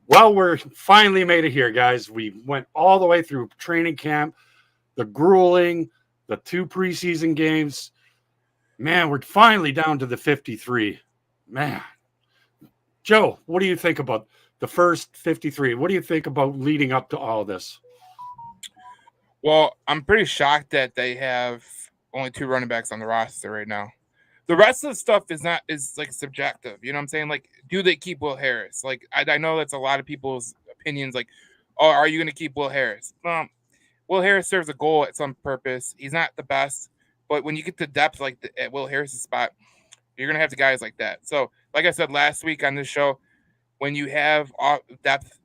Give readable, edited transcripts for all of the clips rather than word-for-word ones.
Well, we're finally made it here, guys. We went all the way through training camp, the grueling, the two preseason games. Man, we're finally down to the 53. Man, Joe, what do you think about the first 53? What do you think about leading up to all this? Well, I'm pretty shocked that they have only two running backs on the roster right now. The rest of the stuff is like subjective. You know what I'm saying? Like, do they keep Will Harris? Like, I know that's a lot of people's opinions. Like, oh, are you going to keep Will Harris? Will Harris serves a goal at some purpose. He's not the best, but when you get to depth like at Will Harris's spot, you're going to have the guys like that. So, like I said last week on this show, when you have depth,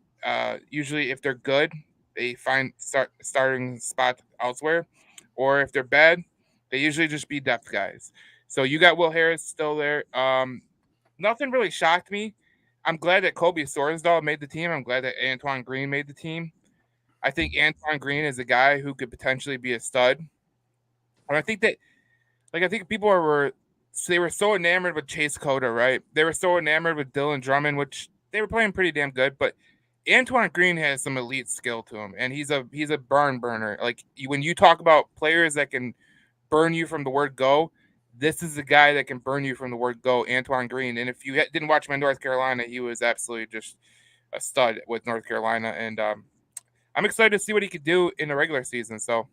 usually if they're good, they find starting spot elsewhere, or if they're bad, they usually just be depth guys. So you got Will Harris still there. Nothing really shocked me. I'm glad that Kobe Sorsdahl made the team. I'm glad that Antoine Green made the team. I think Antoine Green is a guy who could potentially be a stud. And I think that, like, I think people were they were so enamored with Chase Cota, right? They were so enamored with Dylan Drummond, which they were playing pretty damn good. But Antoine Green has some elite skill to him, and he's a barn burner. Like when you talk about players that can burn you from the word go, this is the guy that can burn you from the word go, Antoine Green. And if you didn't watch him in North Carolina, he was absolutely just a stud with North Carolina, and I'm excited to see what he could do in the regular season. So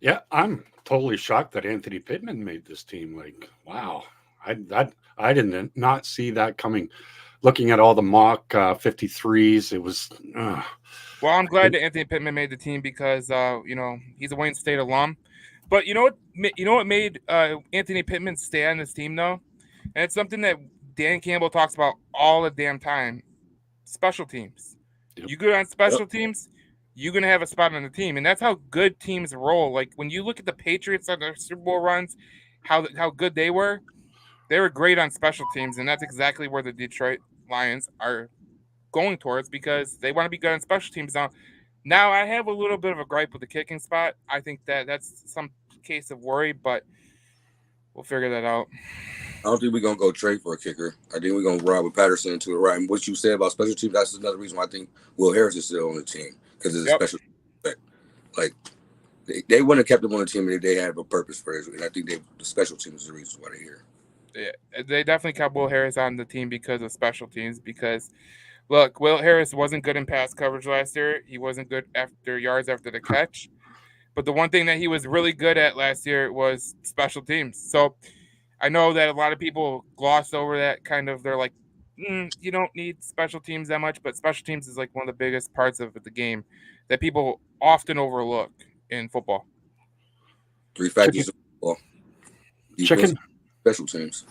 Yeah, I'm totally shocked that Anthony Pittman made this team. Like, wow, I didn't not see that coming. Looking at all the mock 53s, it was. well, I'm glad that Anthony Pittman made the team because he's a Wayne State alum. But you know what made Anthony Pittman stay on this team though, and it's something that Dan Campbell talks about all the damn time: special teams. Yep. You good on Yep. special teams, you're gonna have a spot on the team, and that's how good teams roll. Like when you look at the Patriots on their Super Bowl runs, how good they were great on special teams, and that's exactly where the Detroit Lions are going towards because they want to be good on special teams now. Now I have a little bit of a gripe with the kicking spot. I think that that's some case of worry, but we'll figure that out. I don't think we're gonna go trade for a kicker. I think we're gonna ride with Patterson to the right. And what you said about special teams, that's another reason why I think Will Harris is still on the team because it's a Yep. special effect. Like they wouldn't have kept him on the team if they had a purpose for it. And I think the special teams is the reason why they're here. Yeah, they definitely kept Will Harris on the team because of special teams. Because look, Will Harris wasn't good in pass coverage last year. He wasn't good after yards after the catch. But the one thing that he was really good at last year was special teams. So I know that a lot of people gloss over that kind of. They're like, you don't need special teams that much, but special teams is like one of the biggest parts of the game that people often overlook in football. Three Chicken, factors of football: defense, chicken. special teams.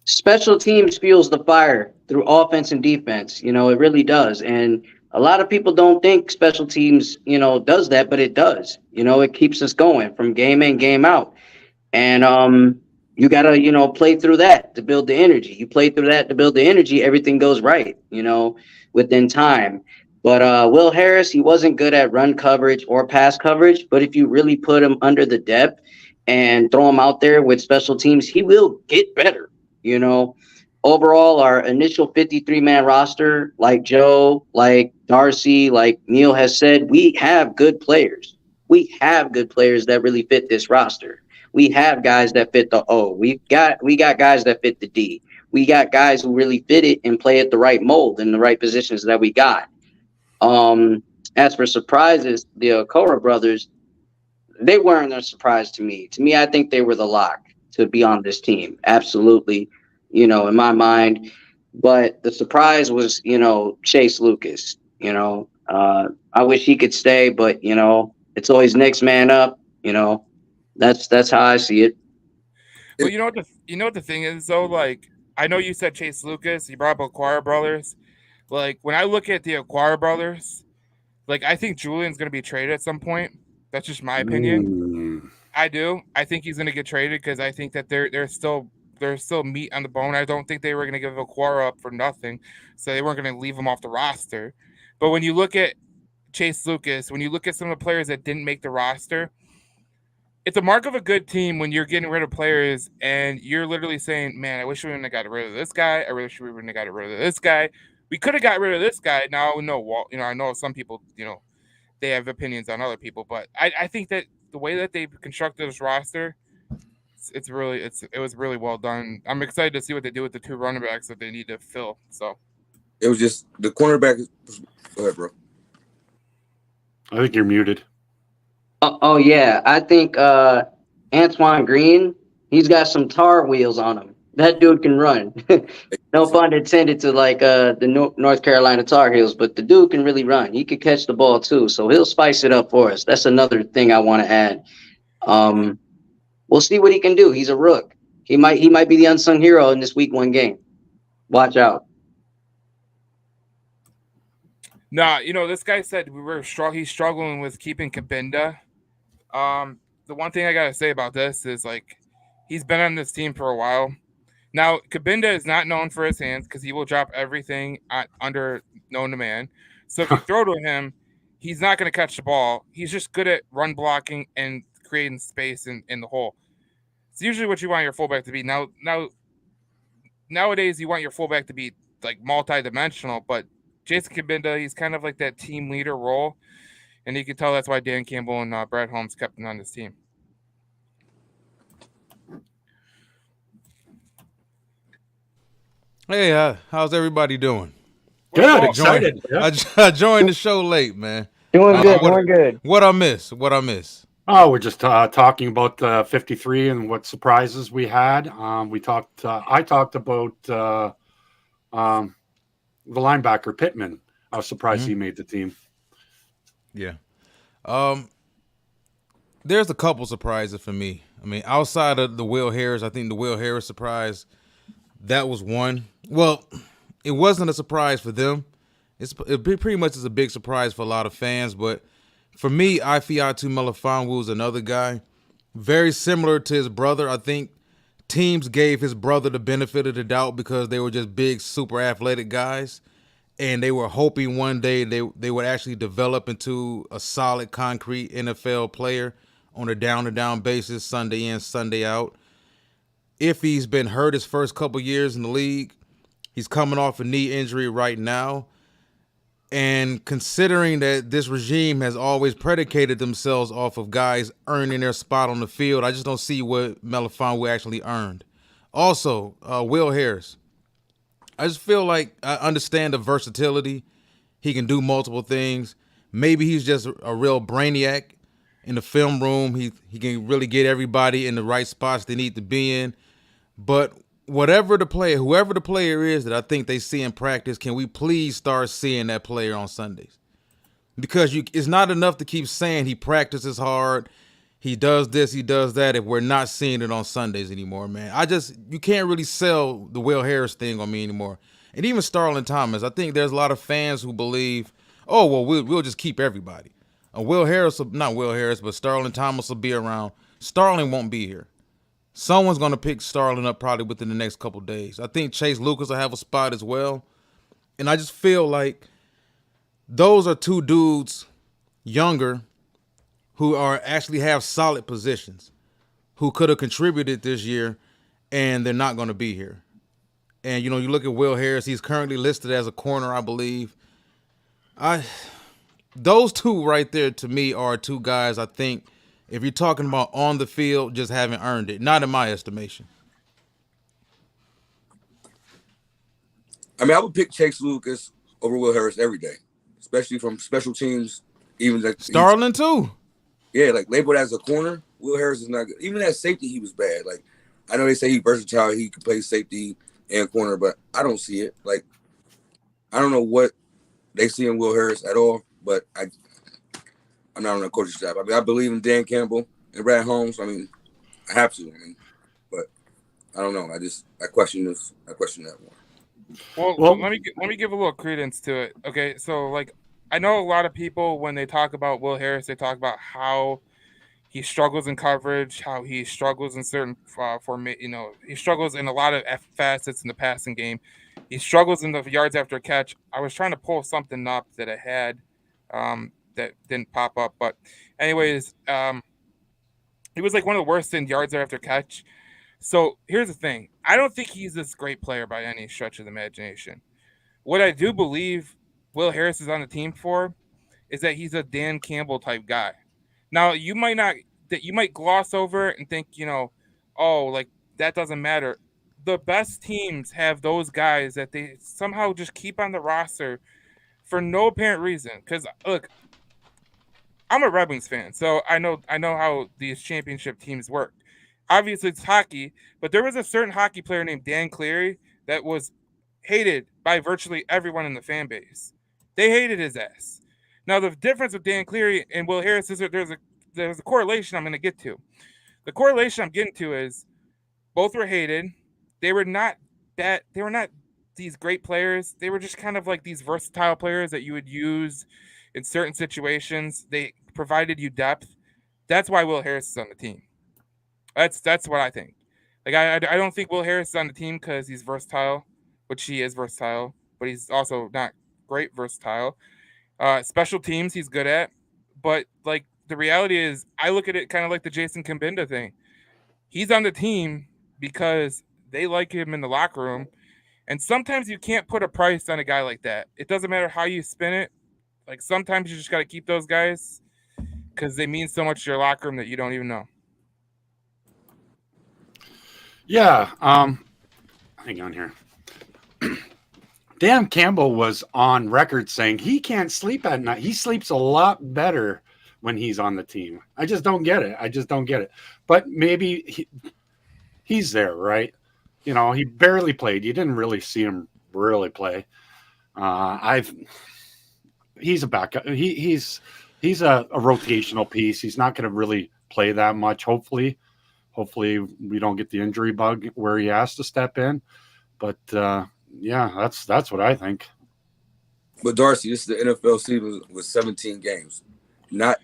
Special teams fuels the fire through offense and defense. It really does. And a lot of people don't think special teams, does that, but it does. It keeps us going from game in, game out. And you gotta, play through that to build the energy. You play through that to build the energy, everything goes right, within time. But Will Harris, he wasn't good at run coverage or pass coverage. But if you really put him under the depth and throw him out there with special teams, he will get better. You know, Overall, our initial 53-man roster, like Joe, like Darcy, like Neil has said, we have good players. We have good players that really fit this roster. We have guys that fit the O. We got guys that fit the D. We got guys who really fit it and play at the right mold in the right positions that we got. As for surprises, the Okora brothers, they weren't a surprise to me. To me, I think they were the lock to be on this team. Absolutely, in my mind. But the surprise was, Chase Lucas. I wish he could stay, but it's always next man up. That's how I see it. Well, you know what the thing is though. Like I know you said Chase Lucas. You brought up Acquire Brothers. Like when I look at the Acquire Brothers, like I think Julian's going to be traded at some point. That's just my opinion. Mm, I do. I think he's going to get traded because I think that there's still meat on the bone. I don't think they were going to give Aquara up for nothing, so they weren't going to leave him off the roster. But when you look at Chase Lucas, when you look at some of the players that didn't make the roster, it's a mark of a good team when you're getting rid of players and you're literally saying, "Man, I wish we wouldn't have got rid of this guy. I wish we wouldn't have got rid of this guy. We could have got rid of this guy." Now, no, well, I know some people, they have opinions on other people, but I think that the way that they've constructed this roster, it was really well done. I'm excited to see what they do with the 2 running backs that they need to fill. So It was just the cornerback. Go ahead, bro. I think you're muted. Oh yeah, I think Antoine Green, he's got some tar wheels on him. That dude can run. No pun intended to like the North Carolina Tar Heels, but the dude can really run. He could catch the ball too, so he'll spice it up for us. That's another thing I want to add. We'll see what he can do. He's a rook. He might be the unsung hero in this week 1 game. Watch out. nah, this guy said he's struggling with keeping Kabinda. The one thing I gotta say about this is like he's been on this team for a while. Now, Kabinda is not known for his hands because he will drop everything under known to man. So if you throw to him, he's not going to catch the ball. He's just good at run blocking and creating space in the hole. It's usually what you want your fullback to be. Nowadays, you want your fullback to be like multi-dimensional, but Jason Kabinda, he's kind of like that team leader role, and you can tell that's why Dan Campbell and Brad Holmes kept him on this team. Hey, how's everybody doing? Good, excited. Yeah. I joined the show late, man. Doing good. What I miss? Oh, we're just talking about 53 and what surprises we had. I talked about the linebacker Pittman. I was surprised he made the team. Yeah. There's a couple surprises for me. I mean, outside of the Will Harris, I think the Will Harris surprise, that was one. Well, it wasn't a surprise for them. It pretty much is a big surprise for a lot of fans, but for me, Ifeatu Melifonwu is another guy, very similar to his brother. I think teams gave his brother the benefit of the doubt because they were just big, super athletic guys, and they were hoping one day they would actually develop into a solid, concrete NFL player on a down-to-down basis, Sunday in, Sunday out. If he's been hurt his first couple years in the league, he's coming off a knee injury right now. And considering that this regime has always predicated themselves off of guys earning their spot on the field, I just don't see what Melifonwu actually earned. Also, Will Harris. I just feel like I understand the versatility. He can do multiple things. Maybe he's just a real brainiac in the film room. He can really get everybody in the right spots they need to be in. But whoever the player is that I think they see in practice, can we please start seeing that player on Sundays? Because it's not enough to keep saying he practices hard, he does this, he does that, if we're not seeing it on Sundays anymore, man. You can't really sell the Will Harris thing on me anymore. And even Starling Thomas, I think there's a lot of fans who believe, oh, well, we'll just keep everybody. Not Will Harris, but Starling Thomas will be around. Starling won't be here. Someone's going to pick Starling up probably within the next couple days. I think Chase Lucas will have a spot as well. And I just feel like those are two dudes younger who actually have solid positions, who could have contributed this year, and they're not going to be here. And, you look at Will Harris, he's currently listed as a corner, I believe. Those two right there to me are two guys I think, if you're talking about on the field, just haven't earned it. Not in my estimation. I mean, I would pick Chase Lucas over Will Harris every day, especially from special teams. Even like Starling too. Yeah, like labeled as a corner, Will Harris is not good. Even at safety, he was bad. Like, I know they say he's versatile, he can play safety and corner, but I don't see it. Like, I don't know what they see in Will Harris at all, but I'm not on the coaching staff. I mean, I believe in Dan Campbell and Brad Holmes. I mean, I have to. But I don't know. I question this. I question that one. Well, let me give a little credence to it. Okay, so like I know a lot of people when they talk about Will Harris, they talk about how he struggles in coverage, how he struggles in certain he struggles in a lot of facets in the passing game. He struggles in the yards after a catch. I was trying to pull something up that I had that didn't pop up, but anyways, He was like one of the worst in yards after catch. So here's the thing: I don't think he's this great player by any stretch of the imagination. What I do believe Will Harris is on the team for is that he's a Dan Campbell type guy. Now you might not that you might gloss over it and think, oh, like that doesn't matter. The best teams have those guys that they somehow just keep on the roster for no apparent reason. Because look, I'm a Red Wings fan, so I know how these championship teams work. Obviously, it's hockey, but there was a certain hockey player named Dan Cleary that was hated by virtually everyone in the fan base. They hated his ass. Now, the difference with Dan Cleary and Will Harris is that there's a correlation I'm going to get to. The correlation I'm getting to is both were hated. They were not that. They were not these great players. They were just kind of like these versatile players that you would use in certain situations. They provided you depth. That's why Will Harris is on the team. That's what I think. Like I don't think Will Harris is on the team because he's versatile, which he is versatile, but he's also not great versatile. Special teams he's good at, but like the reality is, I look at it kind of like the Jason Kambinda thing. He's on the team because they like him in the locker room, and sometimes you can't put a price on a guy like that. It doesn't matter how you spin it. Like sometimes you just got to keep those guys because they mean so much to your locker room that you don't even know. Yeah. Hang on here. Dan Campbell was on record saying he can't sleep at night. He sleeps a lot better when he's on the team. I just don't get it. But maybe he's there, right? He barely played. You didn't really see him really play. He's a backup. He's a rotational piece. He's not going to really play that much. Hopefully we don't get the injury bug where he has to step in. But yeah, that's what I think. But Darcy, this is the NFL season with 17 games. Not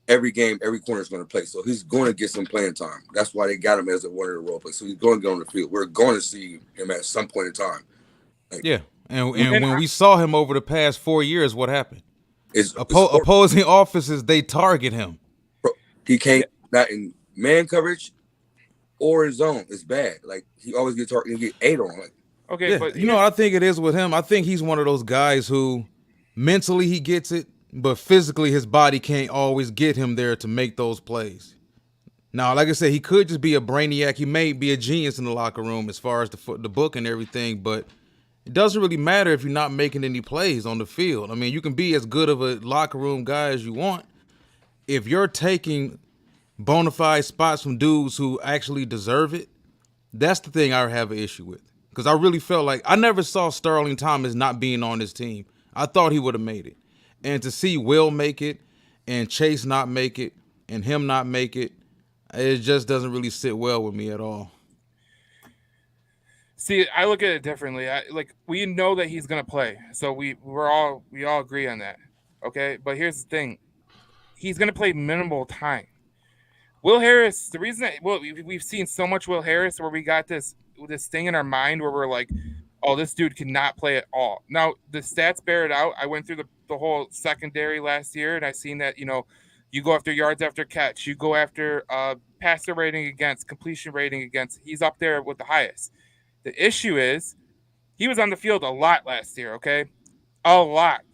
every game, every corner is going to play. So he's going to get some playing time. That's why they got him as a one of the role players. So he's going to get on the field. We're going to see him at some point in time. Yeah. And when we saw him over the past 4 years, what happened? Opposing offices, they target him. He can't, not in man coverage or in zone. It's bad. Like, he always gets targeted and get 8 on. Like, okay, yeah, but you know what I think it is with him? I think he's one of those guys who mentally he gets it, but physically his body can't always get him there to make those plays. Now, like I said, he could just be a brainiac. He may be a genius in the locker room as far as the book and everything, but it doesn't really matter if you're not making any plays on the field. I mean, you can be as good of a locker room guy as you want. If you're taking bona fide spots from dudes who actually deserve it, that's the thing I have an issue with. Because I really felt like I never saw Sterling Thomas not being on this team. I thought he would have made it. And to see Will make it and Chase not make it and him not make it, it just doesn't really sit well with me at all. See, I look at it differently. We know that he's gonna play, so we all agree on that. Okay, but here's the thing: he's gonna play minimal time. Will Harris, the reason that we've seen so much Will Harris where we got this thing in our mind where we're like, oh, this dude cannot play at all. Now the stats bear it out. I went through the whole secondary last year, and I seen that you go after yards after catch, you go after passer rating against, completion rating against. He's up there with the highest. The issue is he was on the field a lot last year, okay? A lot,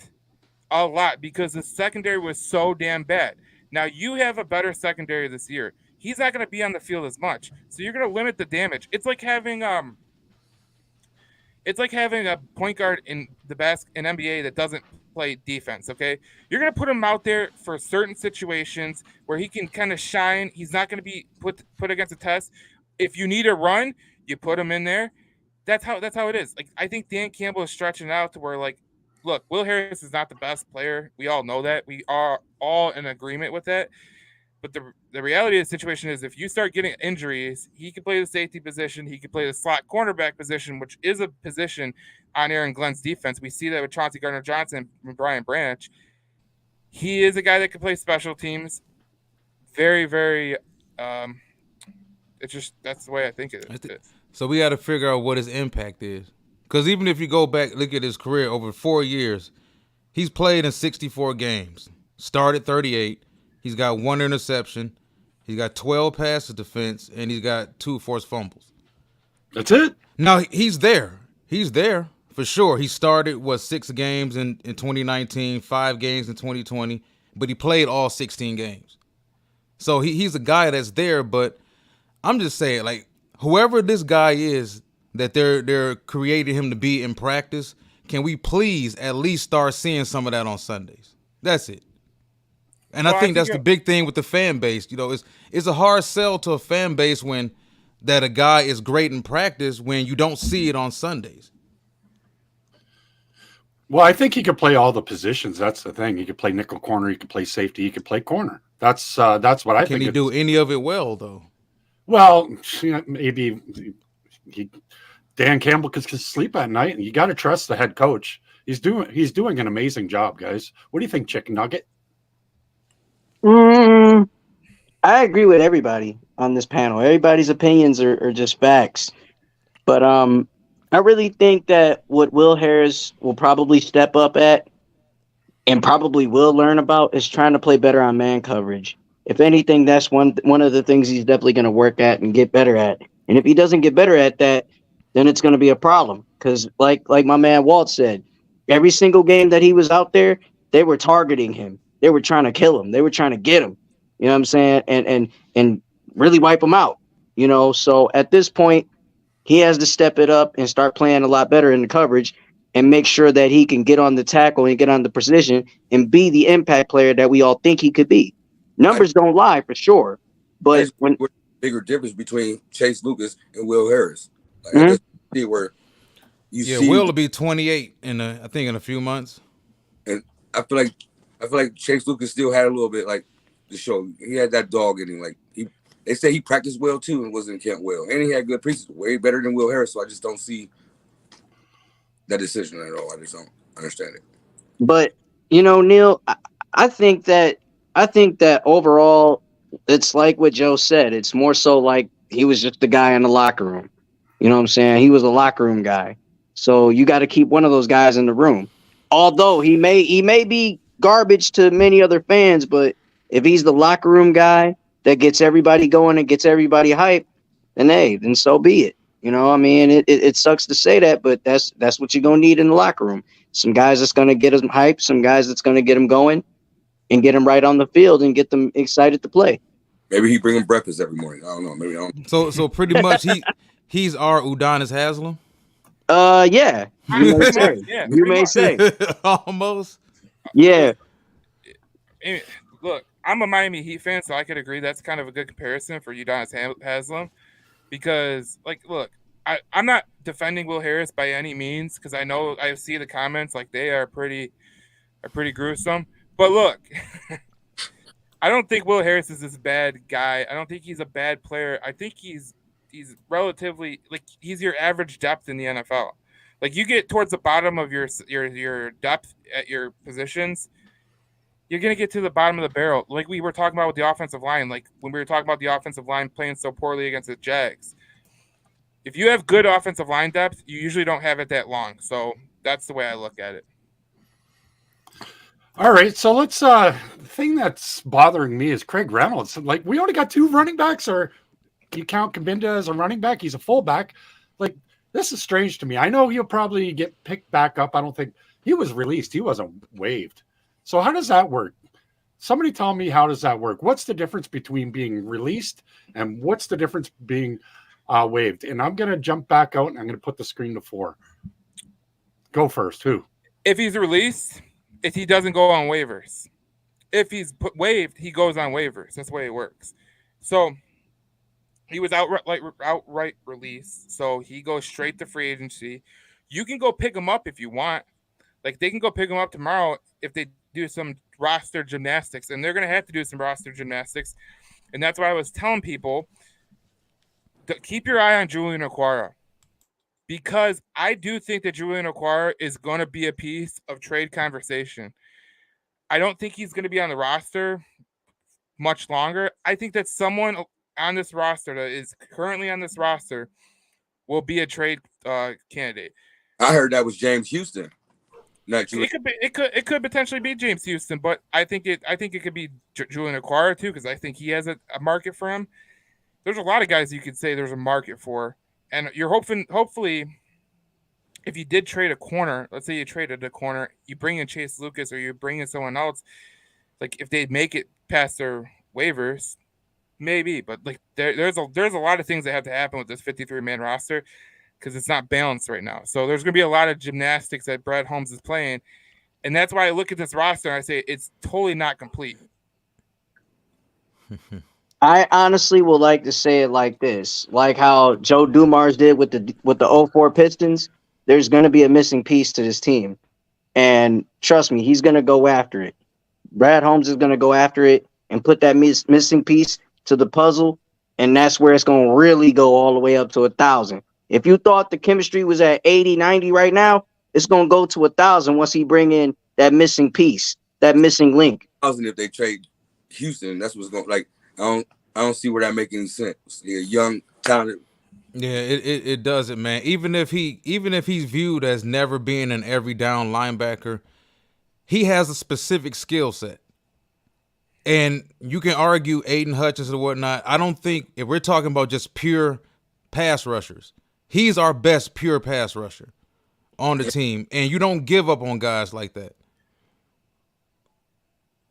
because the secondary was so damn bad. Now you have a better secondary this year. He's not going to be on the field as much, so you're going to limit the damage. It's like having a point guard in NBA that doesn't play defense, okay? You're going to put him out there for certain situations where he can kind of shine. He's not going to be put against a test. If you need a run, you put him in there. That's how it is. Like, I think Dan Campbell is stretching out to where, like, look, Will Harris is not the best player. We all know that. We are all in agreement with that. But the reality of the situation is if you start getting injuries, he can play the safety position. He can play the slot cornerback position, which is a position on Aaron Glenn's defense. We see that with Chauncey Gardner-Johnson and Brian Branch. He is a guy that can play special teams. Very, very it's just that's the way I think it is. So we got to figure out what his impact is. Because even if you go back, look at his career over 4 years, he's played in 64 games, started 38. He's got 1 interception. He's got 12 passes defense, and he's got 2 forced fumbles. That's it. Now, he's there. He's there for sure. He started, 6 games in 2019, 5 games in 2020, but he played all 16 games. So he's a guy that's there, but I'm just saying, like, whoever this guy is that they're creating him to be in practice, can we please at least start seeing some of that on Sundays? That's it. And Well, I I think think that's the big thing with the fan base. You know, it's a hard sell to a fan base when that a guy is great in practice when you don't see it on Sundays. Well, I think he could play all the positions. That's the thing. He could play nickel corner. He could play safety. He could play corner. That's what I think. Can he do any of it well, though? Well, maybe Dan Campbell could sleep at night, and you got to trust the head coach. He's doing an amazing job, guys. What do you think, Chicken Nugget? I agree with everybody on this panel. Everybody's opinions are just facts. But I really think that what Will Harris will probably step up at and probably will learn about is trying to play better on man coverage. If anything, that's one of the things he's definitely going to work at and get better at. And if he doesn't get better at that, then it's going to be a problem. Because like my man Walt said, every single game that he was out there, they were targeting him. They were trying to kill him. They were trying to get him. You know what I'm saying? And really wipe him out. You know, so at this point, he has to step it up and start playing a lot better in the coverage and make sure that he can get on the tackle and get on the position and be the impact player that we all think he could be. Numbers don't lie for sure, but when bigger difference between Chase Lucas and Will Harris, like, Mhm. I just see where you see. Will will be 28 in a few months. And I feel like Chase Lucas still had a little bit like the show. He had that dog in him. Like they say he practiced well too and was in camp well, and he had good preseason, way better than Will Harris. So I just don't see that decision at all. I just don't understand it. But you know, Neil, I think that overall, it's like what Joe said. It's more so like he was just the guy in the locker room. You know what I'm saying? He was a locker room guy. So you got to keep one of those guys in the room. Although he may be garbage to many other fans, but if he's the locker room guy that gets everybody going and gets everybody hyped, then so be it. You know, I mean, it sucks to say that, but that's what you're gonna need in the locker room. Some guys that's gonna get them hyped, some guys that's gonna get them going, and get them right on the field and get them excited to play. Maybe he bring him breakfast every morning. I don't know. Maybe I don't. So pretty much he's our Udonis Haslam. Yeah, you may say. Yeah, You pretty may much. say. Almost. Yeah. Look, I'm a Miami Heat fan, so I could agree that's kind of a good comparison for Udonis Haslam because, like, look, I'm not defending Will Harris by any means because I see the comments like they are pretty gruesome. But look, I don't think Will Harris is this bad guy. I don't think he's a bad player. I think he's relatively like he's your average depth in the NFL. Like you get towards the bottom of your depth at your positions, you're gonna get to the bottom of the barrel. Like we were talking about with the offensive line, like when we were talking about the offensive line playing so poorly against the Jags. If you have good offensive line depth, you usually don't have it that long. So that's the way I look at it. All right, so let's. The thing that's bothering me is Craig Reynolds. Like we only got 2 running backs, or you count Kabinda as a running back? He's a fullback. Like this is strange to me. I know he'll probably get picked back up. I don't think he was released. He wasn't waived. So how does that work? Somebody tell me how does that work? What's the difference between being released and what's the difference being waived? And I'm going to jump back out and I'm going to put the screen to 4. Go first. Who? If he's released, if he doesn't go on waivers. If he's waived, he goes on waivers. That's the way it works. So he was outright released, so he goes straight to free agency. You can go pick him up if you want. Like they can go pick him up tomorrow if they do some roster gymnastics, and they're going to have to do some roster gymnastics. And that's why I was telling people to keep your eye on Julian Okwara, because I do think that Julian Okwara is going to be a piece of trade conversation. I don't think he's going to be on the roster much longer. I think that someone on this roster that is currently on this roster will be a trade candidate. I heard that was James Houston. Not Julian. It could potentially be James Houston, but I think it could be Julian Okwara too, because I think he has a market for him. There's a lot of guys you could say there's a market for, and you're hopefully, if you did trade a corner, let's say you traded a corner, you bring in Chase Lucas or you bring in someone else, like if they make it past their waivers, maybe, but like there's a lot of things that have to happen with this 53-man roster because it's not balanced right now. So there's going to be a lot of gymnastics that Brad Holmes is playing, and that's why I look at this roster and I say it's totally not complete. I honestly would like to say it like this, like how Joe Dumars did with the 04 Pistons. There's going to be a missing piece to this team, and trust me, he's going to go after it. Brad Holmes is going to go after it and put that missing piece to the puzzle, and that's where it's going to really go all the way up to 1,000. If you thought the chemistry was at 80, 90 right now, it's going to go to 1,000 once he bring in that missing piece, that missing link. 1,000 if they trade Houston. That's what's going. Like I don't see where that makes any sense. Yeah, young, talented. Yeah, it doesn't, man. Even if he's viewed as never being an every down linebacker, he has a specific skill set. And you can argue Aiden Hutchinson or whatnot. I don't think, if we're talking about just pure pass rushers, he's our best pure pass rusher on the team. And you don't give up on guys like that.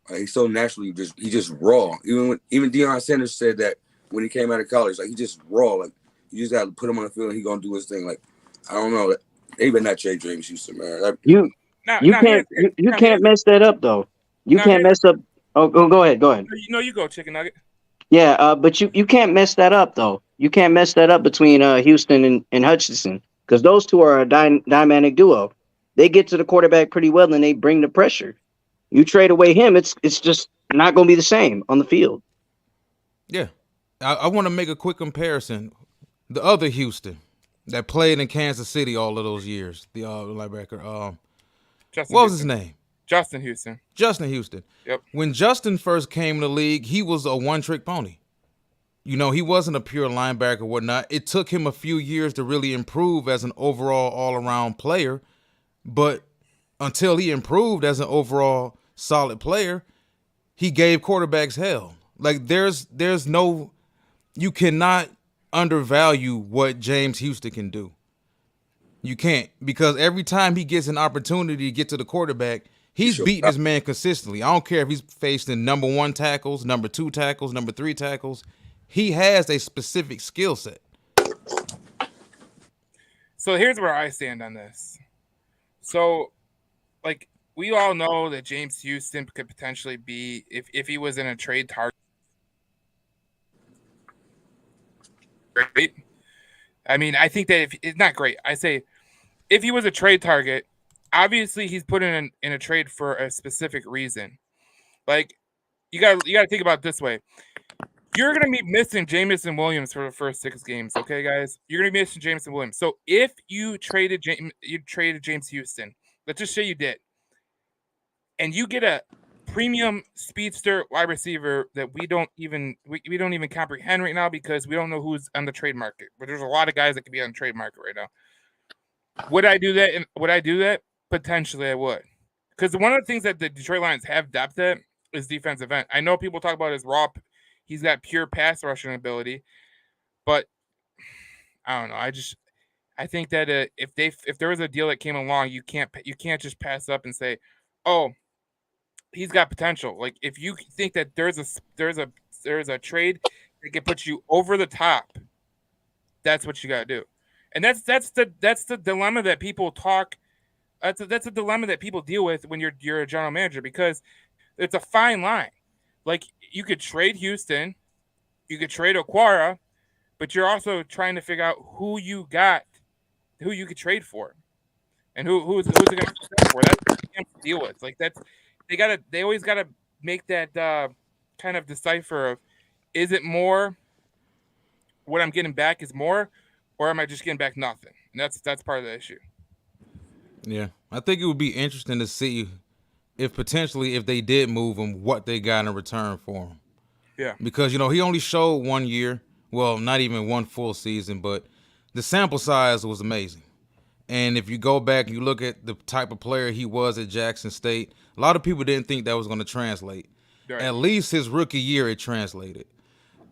He's so naturally he's just raw. Even Deion Sanders said that when he came out of college, like he's just raw. Like you just got to put him on the field and he's gonna do his thing. Like I don't know. They better not trade James Houston, man. You can't mess that up though. You can't mess up. Oh, go ahead. You go, Chicken Nugget. Yeah, but you can't mess that up though. You can't mess that up between Houston and Hutchinson, because those two are a dynamic duo. They get to the quarterback pretty well and they bring the pressure. You trade away him, it's just not going to be the same on the field. Yeah, I want to make a quick comparison. The other Houston that played in Kansas City all of those years, the linebacker. What was his name? Justin Houston. Justin Houston. Yep. When Justin first came in the league, he was a one-trick pony. You know, he wasn't a pure linebacker or whatnot. It took him a few years to really improve as an overall all-around player. But until he improved as an overall solid player, he gave quarterbacks hell. Like, there's no – you cannot undervalue what James Houston can do. You can't, because every time he gets an opportunity to get to the quarterback – he's beating his man consistently. I don't care if he's facing number 1 tackles, number 2 tackles, number 3 tackles. He has a specific skill set. So here's where I stand on this. So, like, we all know that James Houston could potentially be, if he was in a trade target. Great. I mean, I think that if it's not great. I say if he was a trade target, obviously he's put in a trade for a specific reason. Like, you got to think about it this way. You're going to be missing Jameson Williams for the first 6 games, okay, guys? You're going to be missing Jameson Williams. So if you traded James Houston, let's just say you did, and you get a premium speedster wide receiver that we don't even comprehend right now because we don't know who's on the trade market. But there's a lot of guys that could be on the trade market right now. Would I do that? Would I do that? Potentially, I would. Because one of the things that the Detroit Lions have depth at is defensive end. I know people talk about his raw. He's got pure pass rushing ability, but I don't know. I think that if there was a deal that came along, you can't just pass up and say, oh, he's got potential. Like, if you think that there's a trade that can put you over the top, that's what you got to do. And that's the dilemma that people talk. That's a dilemma that people deal with when you're a general manager, because it's a fine line. Like, you could trade Houston, you could trade Okwara, but you're also trying to figure out who you could trade for, and who's it going to trade for. That's what you have to deal with. Like, they always gotta make that kind of decipher of, is it more what I'm getting back is more, or am I just getting back nothing? And that's part of the issue. Yeah, I think it would be interesting to see if they did move him, what they got in return for him. Yeah. Because, he only showed 1 year. Well, not even one full season, but the sample size was amazing. And if you go back and you look at the type of player he was at Jackson State, a lot of people didn't think that was going to translate. Right. At least his rookie year, it translated.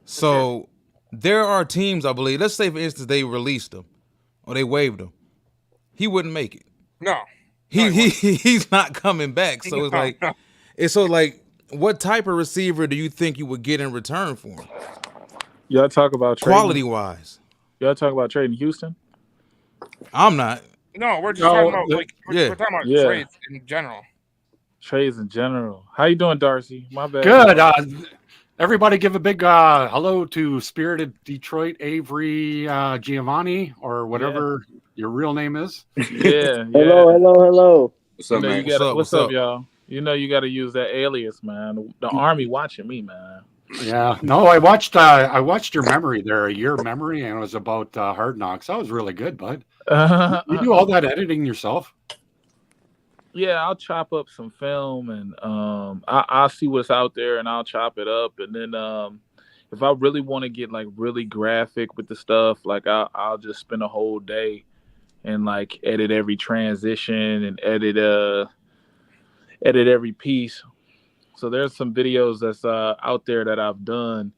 So there are teams, I believe, let's say, for instance, they released him or they waived him. He wouldn't make it. No. He's not coming back. So it's like, what type of receiver do you think you would get in return for him? Y'all talk about Quality wise. Y'all talk about trading Houston? I'm not. No, we're just talking about yeah. we're talking about Yeah. trades in general. Trades in general. How you doing, Darcy? My bad. Good. Everybody give a big hello to Spirited Detroit Avery Giovanni or whatever your real name is. Yeah. Hello. What's You up, know, man? you gotta, What's what's up? up, y'all? You know you got to use that alias, man. The army watching me, man. Yeah. No, I watched your memory there, your memory, and it was about Hard Knocks. That was really good, bud. You do all that editing yourself? Yeah, I'll chop up some film and I'll see what's out there and I'll chop it up. And then if I really want to get like really graphic with the stuff, like I'll just spend a whole day and like edit every transition and edit every piece. So there's some videos that's out there that I've done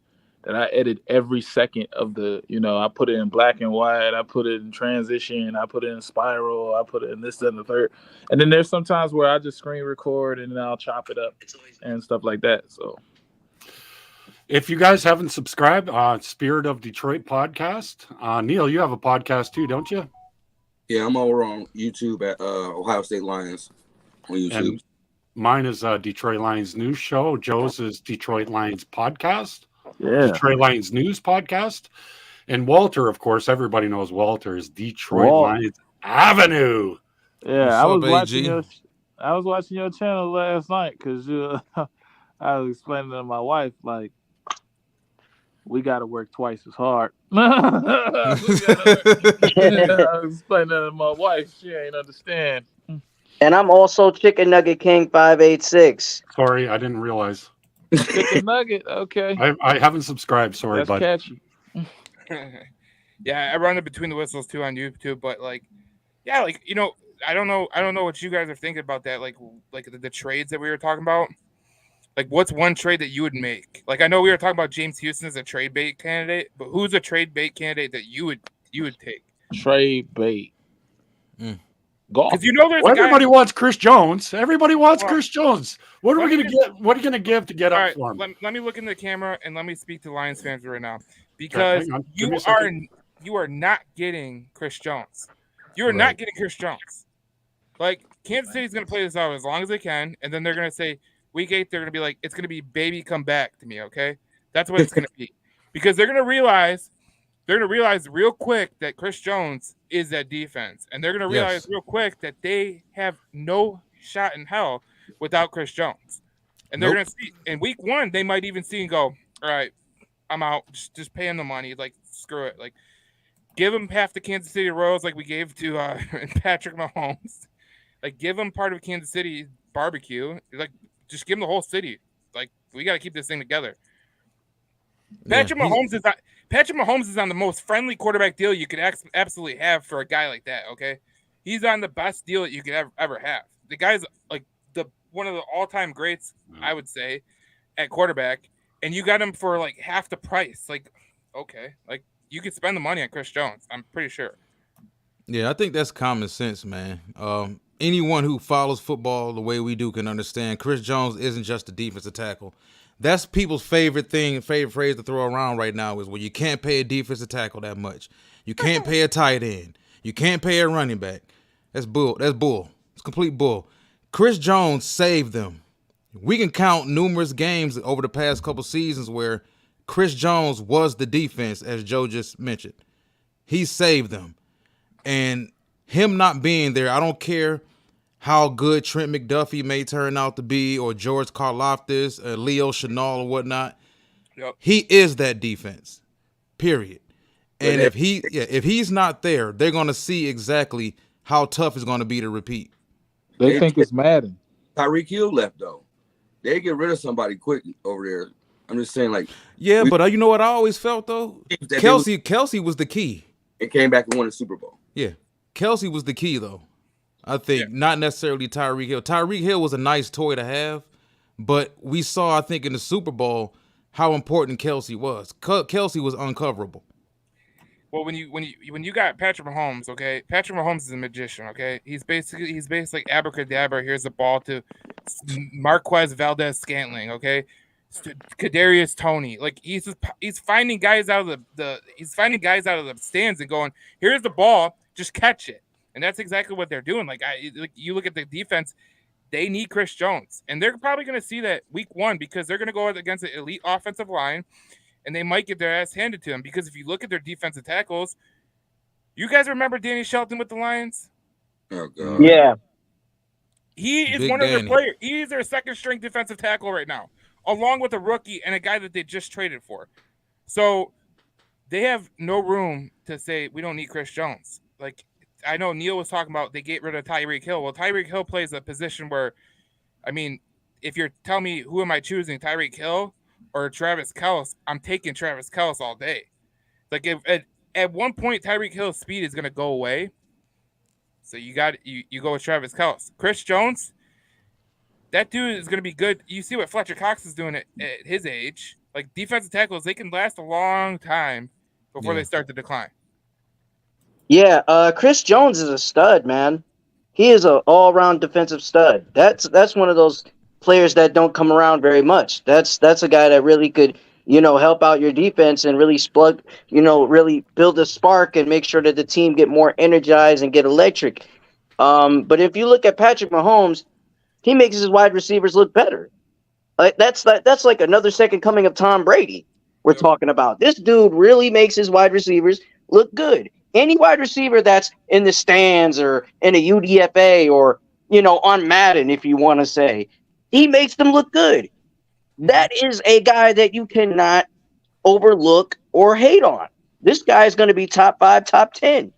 that I edit every second of the, I put it in black and white, I put it in transition, I put it in spiral, I put it in this, that, and the third. And then there's sometimes where I just screen record and then I'll chop it up and stuff like that. So If you guys haven't subscribed, Spirit of Detroit podcast. Neil, you have a podcast too, don't you? Yeah, I'm over on YouTube at Ohio State Lions on YouTube. And mine is Detroit Lions News Show. Joe's is Detroit Lions Podcast. yeah. Detroit Lions News Podcast. And Walter, of course, everybody knows Walter is Detroit Walt. Lions Avenue. Yeah, What's up, AG? I was watching your channel last night because I was explaining to my wife, like, we got to work twice as hard. I was explaining that to my wife. She ain't understand. And I'm also Chicken Nugget King 586. Sorry, I didn't realize. Chicken nugget, okay. I haven't subscribed. Sorry, That's but catchy. Yeah, I run it between the whistles too on YouTube, but like, yeah, like I don't know what you guys are thinking about that. Like the trades that we were talking about. Like, what's one trade that you would make? Like, I know we were talking about James Houston as a trade bait candidate, but who's a trade bait candidate that you would take? Trade bait. Golf. Because there's well, a guy. everybody wants Chris Jones. Everybody wants Well, Chris Jones. What are we let gonna me get? What are you gonna give to get All up right, for him? let me look in the camera and let me speak to Lions fans right now, because hang on. Give me a second. you are not getting Chris Jones. You are not getting Chris Jones. Like, Kansas City's going to play this out as long as they can, and then they're going to say week 8 they're going to be like, it's going to be baby come back to me, okay? That's what it's going to be, because they're going to realize real quick that Chris Jones is that defense, and they're going to realize real quick that they have no shot in hell without Chris Jones. And they're going to see in week 1, they might even see and go, all right, I'm out. Just pay him the money. Like, screw it. Like, give him half the Kansas City Royals like we gave to Patrick Mahomes. Like, give him part of Kansas City barbecue. Like, just give him the whole city. Like, we got to keep this thing together. Patrick Mahomes is on the most friendly quarterback deal you could absolutely have for a guy like that, okay? He's on the best deal that you could ever have. The guy's like one of the all-time greats, I would say, at quarterback, and you got him for like half the price. Like, okay, like you could spend the money on Chris Jones, I'm pretty sure. Yeah, I think that's common sense, man. Anyone who follows football the way we do can understand Chris Jones isn't just a defensive tackle. That's people's favorite phrase to throw around right now is, well, you can't pay a defensive tackle that much. You can't pay a tight end. You can't pay a running back. That's bull. That's bull. It's complete bull. Chris Jones saved them. We can count numerous games over the past couple seasons where Chris Jones was the defense, as Joe just mentioned. He saved them. And him not being there, I don't care how good Trent McDuffie may turn out to be, or George Karlaftis, Leo Chenal, or whatnot. Yep. He is that defense, period. And if he's not there, they're going to see exactly how tough it's going to be to repeat. They think it's Madden. Tyreek Hill left though. They get rid of somebody quick over there. I'm just saying, like, Yeah, but you know what I always felt though? Kelsey was the key. It came back and won the Super Bowl. Yeah. Kelsey was the key, though. I think not necessarily Tyreek Hill. Tyreek Hill was a nice toy to have, but we saw, I think, in the Super Bowl how important Kelsey was. Kelsey was uncoverable. Well, when you got Patrick Mahomes, okay, Patrick Mahomes is a magician, okay. He's basically like abracadabra. Here's the ball to Marquez Valdez-Scantling, okay. Kadarius Toney, like he's finding guys out of the stands and going, here's the ball, just catch it. And that's exactly what they're doing. Like you look at the defense, they need Chris Jones, and they're probably going to see that week 1 because they're going to go against an elite offensive line, and they might get their ass handed to them. Because if you look at their defensive tackles, you guys remember Danny Shelton with the Lions? Oh God. Yeah. He is Big one of their Danny. players. He is their second string defensive tackle right now, along with a rookie and a guy that they just traded for. So they have no room to say we don't need Chris Jones. Like, I know Neil was talking about they get rid of Tyreek Hill. Well, Tyreek Hill plays a position where, I mean, if you're telling me who am I choosing, Tyreek Hill or Travis Kelce, I'm taking Travis Kelce all day. Like, if at one point Tyreek Hill's speed is going to go away, so you go with Travis Kelce. Chris Jones, that dude is going to be good. You see what Fletcher Cox is doing at his age. Like, defensive tackles, they can last a long time before they start to decline. Yeah, Chris Jones is a stud, man. He is an all-around defensive stud. That's one of those players that don't come around very much. That's a guy that really could, help out your defense and really really build a spark and make sure that the team get more energized and get electric. But if you look at Patrick Mahomes, he makes his wide receivers look better. That's like another second coming of Tom Brady we're talking about. This dude really makes his wide receivers look good. Any wide receiver that's in the stands or in a UDFA or, on Madden, if you want to say, he makes them look good. That is a guy that you cannot overlook or hate on. This guy is going to be top 5, top 10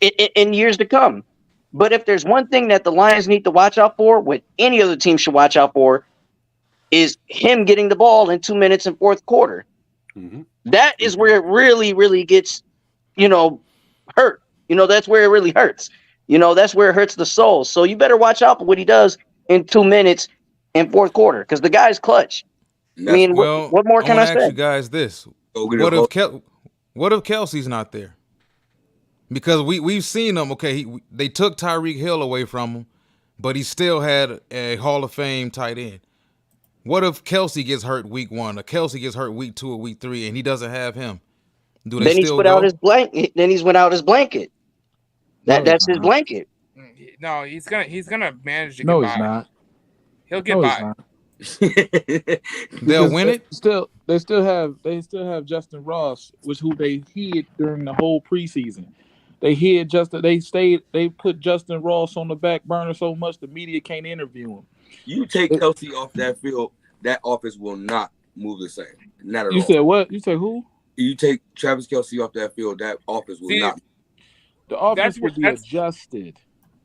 in years to come. But if there's one thing that the Lions need to watch out for, what any other team should watch out for, is him getting the ball in 2 minutes in fourth quarter. Mm-hmm. That is where it really, really gets, hurt. That's where it really hurts. That's where it hurts the soul. So you better watch out for what he does in 2 minutes in fourth quarter, because the guy's clutch. I mean, what more can I ask say? you guys this: what if Kelsey's not there? Because we've seen him. Okay, they took Tyreek Hill away from him, but he still had a Hall of Fame tight end. What if Kelsey gets hurt week 1, or Kelsey gets hurt week 2 or week 3, and he doesn't have him? Do they Then he's still put go? out his blanket. Then he's went out his blanket. That's his blanket. No, he's gonna manage to No, get he's by. not. He'll get No, by. he's not. They'll Because win it. They still have Justin Ross, who they hid during the whole preseason. They hid Justin. They put Justin Ross on the back burner so much the media can't interview him. You take Kelsey off that field, that offense will not move the same. Not at all. You said what? You said who? You take Travis Kelsey off that field, that offense will not. The offense will be adjusted.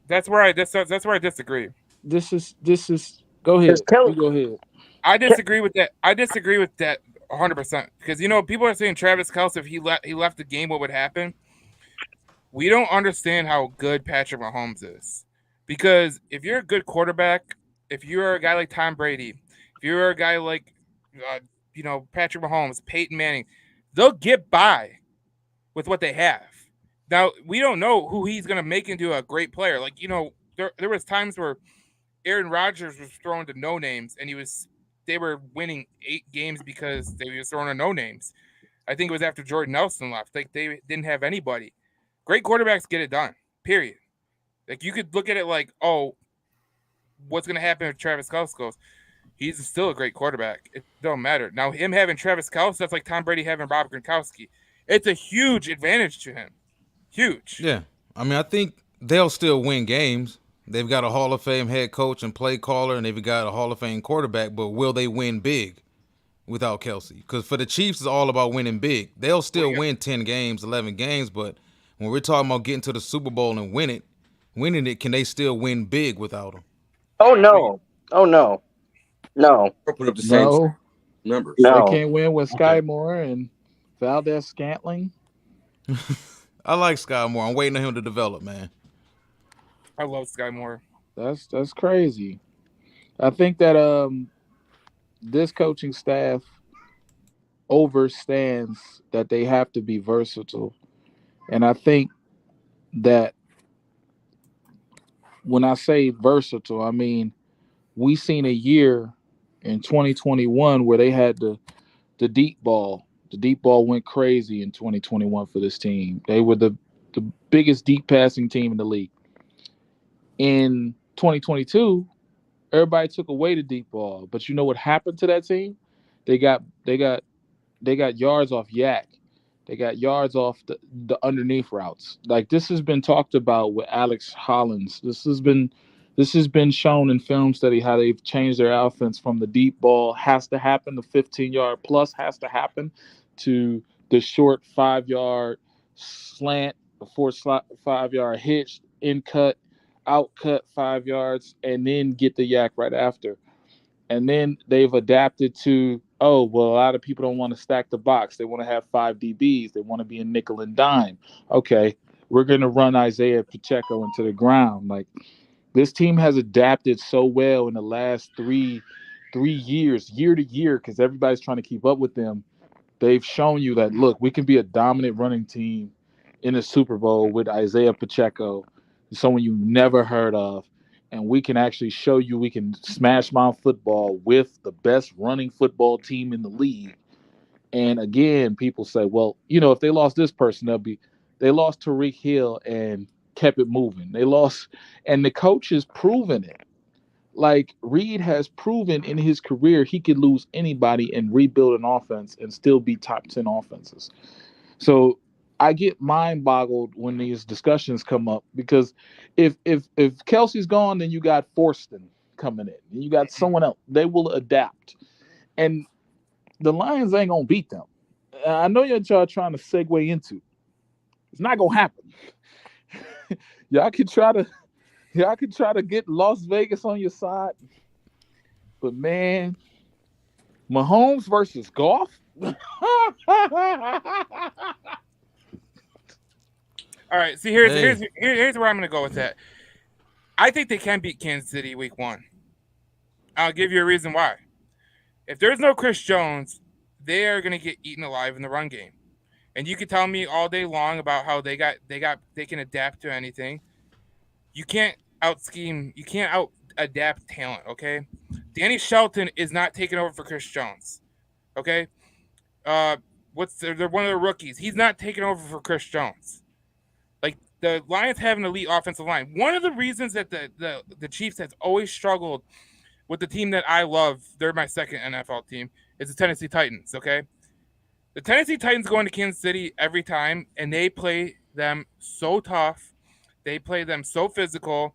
That's where I disagree. This is. Go ahead. You go ahead. I disagree with that. 100% because people are saying Travis Kelce, if he left the game, what would happen? We don't understand how good Patrick Mahomes is, because if you're a good quarterback, if you're a guy like Tom Brady, if you're a guy like Patrick Mahomes, Peyton Manning, they'll get by with what they have. Now, we don't know who he's going to make into a great player. Like, there was times where Aaron Rodgers was throwing to no names, and they were winning 8 games because they were throwing to no names. I think it was after Jordan Nelson left. Like, they didn't have anybody. Great quarterbacks get it done, period. Like, you could look at it like, oh, what's going to happen if Travis Kelce goes? He's still a great quarterback. It don't matter. Now, him having Travis Kelce, that's like Tom Brady having Rob Gronkowski. It's a huge advantage to him. Huge. Yeah. I mean, I think they'll still win games. They've got a Hall of Fame head coach and play caller, and they've got a Hall of Fame quarterback, but will they win big without Kelsey? Because for the Chiefs, it's all about winning big. They'll still win 10 games, 11 games, but when we're talking about getting to the Super Bowl and winning it, can they still win big without him? Oh, no. No. Put up the same numbers. No. They can't win with Sky Moore and Valdez Scantling. I like Sky Moore. I'm waiting on him to develop, man. I love Sky Moore. That's crazy. I think that this coaching staff overstands that they have to be versatile. And I think that when I say versatile, I mean we seen a year in 2021 where they had the deep ball. The deep ball went crazy in 2021 for this team. They were the biggest deep passing team in the league. In 2022, everybody took away the deep ball. But you know what happened to that team? They got yards off yak. They got yards off the underneath routes. Like this has been talked about with Alex Hollins. This has been shown in film study how they've changed their offense from the deep ball has to happen, the 15-yard plus has to happen, to the short 5-yard slant, the 5-yard hitch, in cut, out cut 5 yards, and then get the yak right after. And then they've adapted to, a lot of people don't want to stack the box. They want to have 5 DBs. They want to be a nickel and dime. Okay, we're going to run Isaiah Pacheco into the ground. Like, this team has adapted so well in the last three years, year to year, because everybody's trying to keep up with them. They've shown you that, look, we can be a dominant running team in the Super Bowl with Isaiah Pacheco, someone you never heard of. And we can actually show you we can smash mouth football with the best running football team in the league. And again, people say, well, if they lost this person, they lost Tariq Hill and kept it moving. They lost, and the coach has proven it. Like Reed has proven in his career, he could lose anybody and rebuild an offense and still be top 10 offenses. So I get mind boggled when these discussions come up, because if Kelsey's gone, then you got Forston coming in, and you got someone else. They will adapt, and the Lions ain't gonna beat them. I know y'all trying to segue into. It's not gonna happen. Y'all could try to get Las Vegas on your side, but man, Mahomes versus Goff. All right, see, here's where I'm going to go with that. I think they can beat Kansas City week 1. I'll give you a reason why. If there's no Chris Jones, they are going to get eaten alive in the run game. And you can tell me all day long about how they can adapt to anything. You can't out adapt talent, okay? Danny Shelton is not taking over for Chris Jones. Okay? They're one of the rookies. He's not taking over for Chris Jones. The Lions have an elite offensive line. One of the reasons that the Chiefs has always struggled with the team that I love, they're my second NFL team, is the Tennessee Titans, okay? The Tennessee Titans go into Kansas City every time, and they play them so tough. They play them so physical,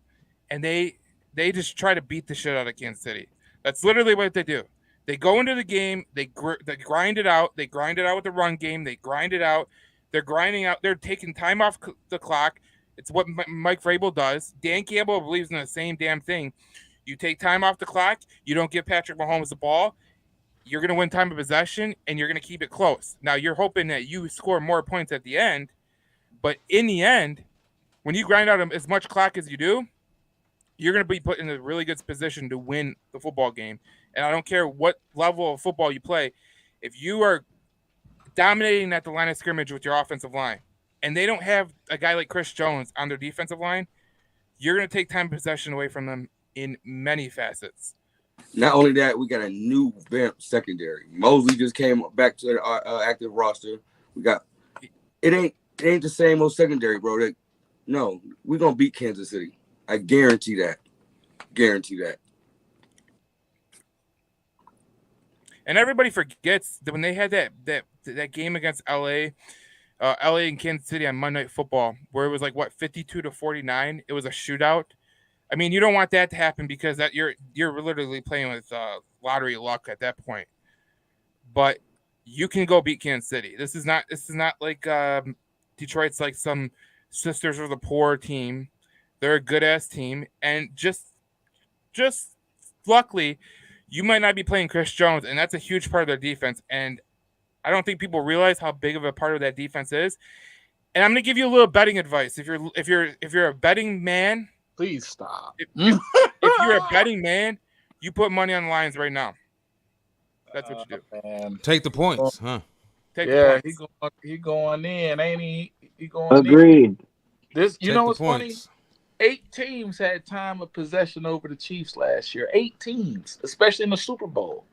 and they just try to beat the shit out of Kansas City. That's literally what they do. They go into the game, they grind it out. They grind it out with the run game. They grind it out. They're grinding out. They're taking time off the clock. It's what Mike Vrabel does. Dan Campbell believes in the same damn thing. You take time off the clock. You don't give Patrick Mahomes the ball. You're going to win time of possession, and you're going to keep it close. Now, you're hoping that you score more points at the end. But in the end, when you grind out as much clock as you do, you're going to be put in a really good position to win the football game. And I don't care what level of football you play. If you are dominating at the line of scrimmage with your offensive line, and they don't have a guy like Chris Jones on their defensive line, you're going to take time possession away from them in many facets. Not only that, we got a new vamp secondary. Mosley just came back to our active roster. We got it ain't the same old secondary, bro. No, we're gonna beat Kansas City. I guarantee that. And everybody forgets that when they had that game against LA and Kansas City on Monday Night Football, where it was like 52-49, it was a shootout. I mean, you don't want that to happen, because that you're literally playing with lottery luck at that point. But you can go beat Kansas City. This is not like Detroit's like some Sisters of the Poor team. They're a good ass team, and just luckily, you might not be playing Chris Jones, and that's a huge part of their defense. And I don't think people realize how big of a part of that defense is. And I'm going to give you a little betting advice. If you're a betting man, Please stop. If you're a betting man, you put money on the Lions right now. That's what you do. Man. Take the points, huh? Take the Yeah, points. he going in, ain't he? He going in. Agreed. This, you Take know the what's funny? points. 8 teams had time of possession over the Chiefs last year. 8 teams, especially in the Super Bowl.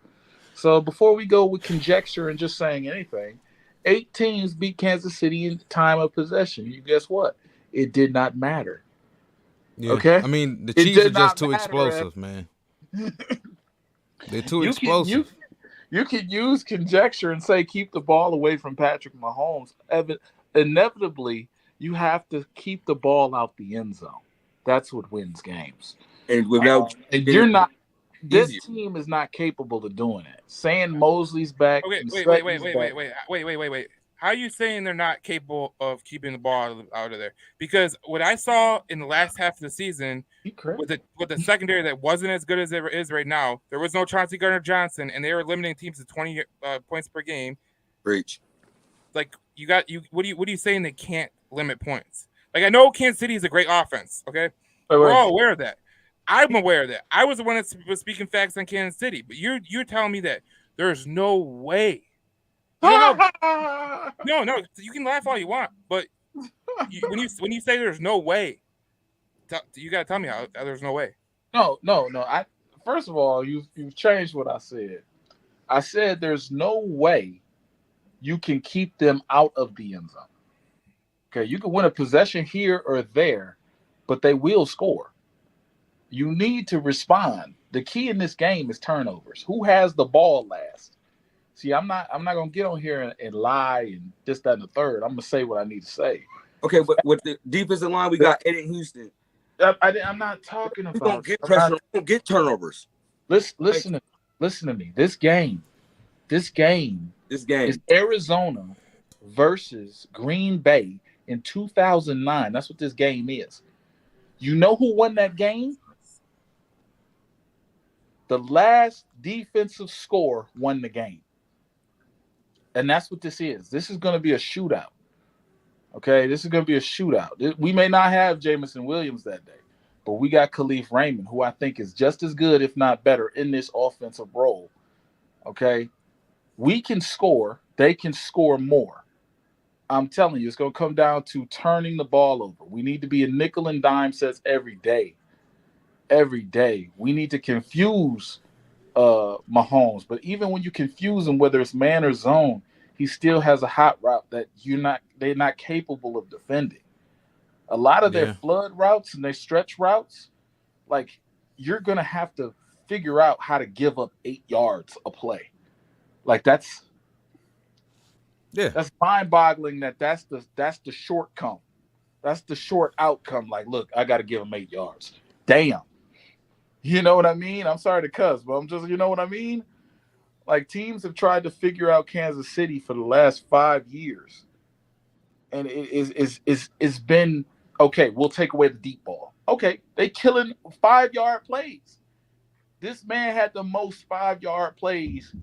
So before we go with conjecture and just saying anything, 8 teams beat Kansas City in time of possession. You guess what? It did not matter. Yeah. Okay. I mean, the It Chiefs are did not just too matter, explosive, man. They're too You explosive. You can use conjecture and say keep the ball away from Patrick Mahomes. Inevitably, you have to keep the ball out the end zone. That's what wins games. And without And you're not. This easier. team is not capable of doing it. Saying Mosley's back. Okay, and wait. Sutton's back- How are you saying they're not capable of keeping the ball out of there? Because what I saw in the last half of the season You correct. with the secondary that wasn't as good as it is right now, there was no Chauncey Gardner-Johnson, and they were limiting teams to 20 points per game. Breach. Like what are you saying they can't limit points? Like I know Kansas City is a great offense. Okay, we're all aware of that. I'm aware of that. I was the one that was speaking facts on Kansas City, but you're telling me that there's no way. No, you can laugh all you want, but when you say there's no way, you gotta tell me how there's no way. No. First of all, you've changed what I said. I said there's no way you can keep them out of the end zone. Okay, you can win a possession here or there, but they will score. You need to respond. The key in this game is turnovers. Who has the ball last? See, I'm not gonna get on here and lie and this, that, and the third. I'm gonna say what I need to say. Okay, but with the defensive line, we got Eddie Houston. I'm not talking We gonna about. get pressure. We gonna get turnovers. Listen to me. This game This game. is Arizona versus Green Bay in 2009. That's what this game is. You know who won that game? The last defensive score won the game. And that's what this is. This is going to be a shootout. Okay, this is going to be a shootout. We may not have Jameson Williams that day, but we got Khalif Raymond, who I think is just as good, if not better, in this offensive role. Okay, we can score. They can score more. I'm telling you, it's going to come down to turning the ball over. We need to be in nickel and dime sets every day. Every day. We need to confuse Mahomes. But even when you confuse him, whether it's man or zone, he still has a hot route that they're not capable of defending. A lot of their flood routes and their stretch routes, like you're going to have to figure out how to give up 8 yards a play. Like that's mind-boggling that's the shortcome. That's the short outcome. Like, look, I got to give him 8 yards. Damn. You know what I mean? I'm sorry to cuss, but I'm just, you know what I mean? Like teams have tried to figure out Kansas City for the last 5 years. And it's been, okay, we'll take away the deep ball. Okay, they killing 5-yard plays. This man had the most 5-yard plays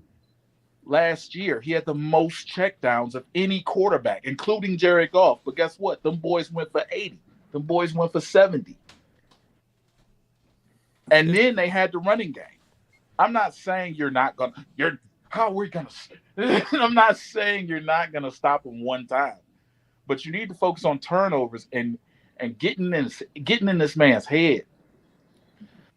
last year. He had the most checkdowns of any quarterback, including Jared Goff. But guess what? Them boys went for 80. Them boys went for 70. And then they had the running game. I'm not saying I'm not saying you're not gonna stop them one time, but you need to focus on turnovers and getting in this man's head.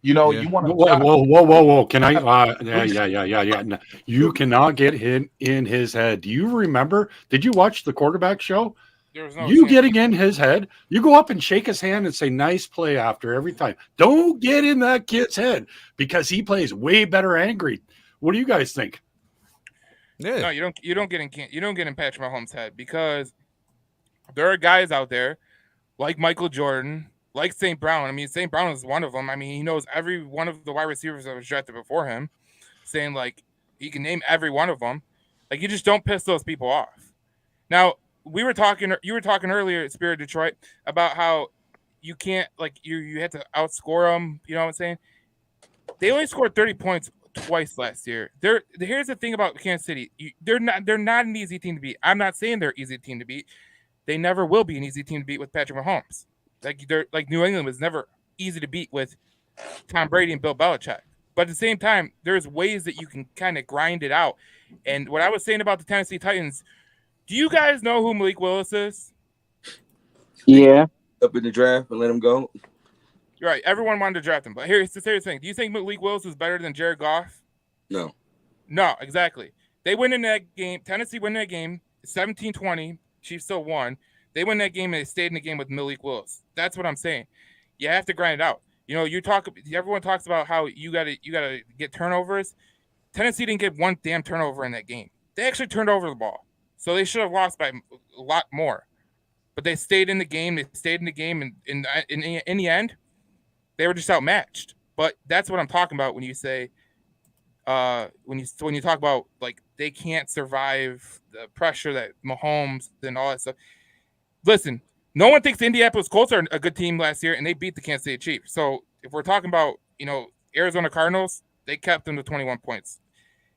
You know, you want to. Whoa! Can I? Yeah. No, you cannot get in his head. Do you remember? Did you watch the quarterback show? You getting in his head, you go up and shake his hand and say nice play after every time. Don't get in that kid's head because he plays way better angry. What do you guys think? Yeah. No, you don't get in Patrick Mahomes' head because there are guys out there like Michael Jordan, like St. Brown. I mean, St. Brown is one of them. I mean, he knows every one of the wide receivers that was drafted before him, saying like he can name every one of them. Like you just don't piss those people off. Now, you were talking earlier at Spirit Detroit about how you can't like you had to outscore them. You know what I'm saying? They only scored 30 points twice last year. Here's the thing about Kansas City. They're not an easy team to beat. I'm not saying they're an easy team to beat. They never will be an easy team to beat with Patrick Mahomes. Like New England was never easy to beat with Tom Brady and Bill Belichick. But at the same time, there's ways that you can kind of grind it out. And what I was saying about the Tennessee Titans, do you guys know who Malik Willis is? Yeah. Up in the draft and let him go. You're right. Everyone wanted to draft him. But here's the serious thing. Do you think Malik Willis is better than Jared Goff? No. No, exactly. They win in that game. Tennessee win that game 17-20. Chiefs still won. They win that game and they stayed in the game with Malik Willis. That's what I'm saying. You have to grind it out. You know, everyone talks about how you gotta get turnovers. Tennessee didn't get one damn turnover in that game. They actually turned over the ball. So they should have lost by a lot more. But they stayed in the game. They stayed in the game, and in the end, they were just outmatched. But that's what I'm talking about when you say, when you talk about like they can't survive the pressure that Mahomes and all that stuff. Listen, no one thinks the Indianapolis Colts are a good team last year, and they beat the Kansas City Chiefs. So if we're talking about Arizona Cardinals, they kept them to 21 points.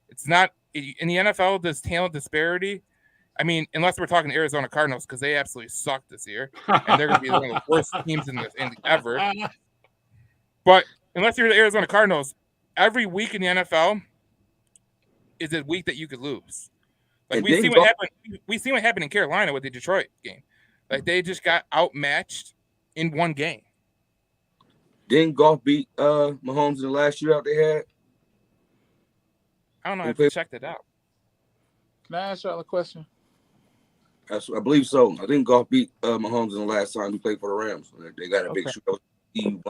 It's not in the NFL. This talent disparity. I mean, unless we're talking Arizona Cardinals, because they absolutely suck this year, and they're going to be one of the worst teams in ever. But unless you're the Arizona Cardinals, every week in the NFL is a week that you could lose. Like we see what happened. We see what happened in Carolina with the Detroit game. Like they just got outmatched in one game. Didn't Goff beat Mahomes in the last shootout they had? I don't know. I have to check that out. Can I ask y'all a question? I believe so. I think Goff beat Mahomes in the last time he played for the Rams. They got a big shootout.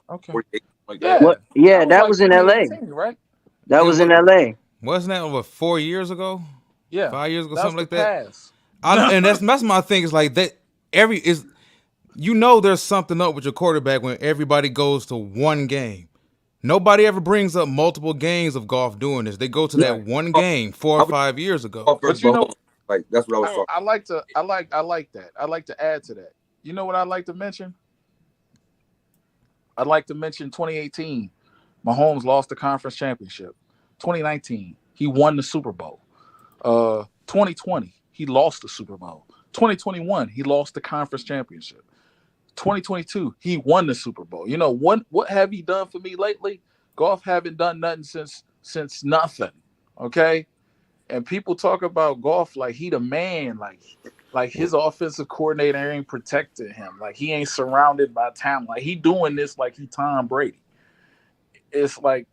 Okay. Like that. That was in LA. Right? That was in LA. Wasn't that over 4 years ago? Yeah. 5 years ago, That something was like the that. pass. And that's my thing. Is like that. There's something up with your quarterback when everybody goes to one game. Nobody ever brings up multiple games of Goff doing this. They go to that one game 4 or 5 years ago. But you know, like that's what I was talking. I like that. I like to add to that. You know what I'd like to mention? I'd like to mention 2018. Mahomes lost the conference championship. 2019, he won the Super Bowl. 2020, he lost the Super Bowl. 2021, he lost the conference championship. 2022, he won the Super Bowl. You know, what have he done for me lately? Goff haven't done nothing since nothing. Okay? And people talk about Goff like he the man, like his offensive coordinator ain't protecting him, like he ain't surrounded by talent, like he doing this like he Tom Brady. It's like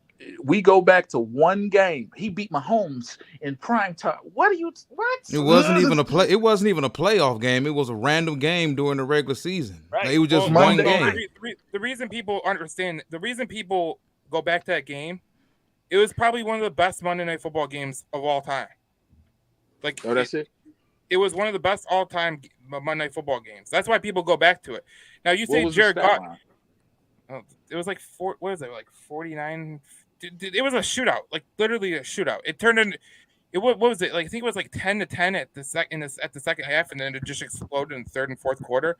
we go back to one game. He beat Mahomes in prime time. What? It wasn't even a play. It wasn't even a playoff game. It was a random game during the regular season. Right. Like, it was just Well, one Monday- game. The reason people understand, the reason people go back to that game, it was probably one of the best Monday Night Football games of all time. Like, Oh, that's it. It was one of the best all-time Monday Night Football games. That's why people go back to it. Now you say What was the Jared stat Goff. line? Oh, it was like like 49. It was a shootout, like literally a shootout. It turned into what was it? Like I think it was like 10-10 at the second half, and then it just exploded in the third and fourth quarter.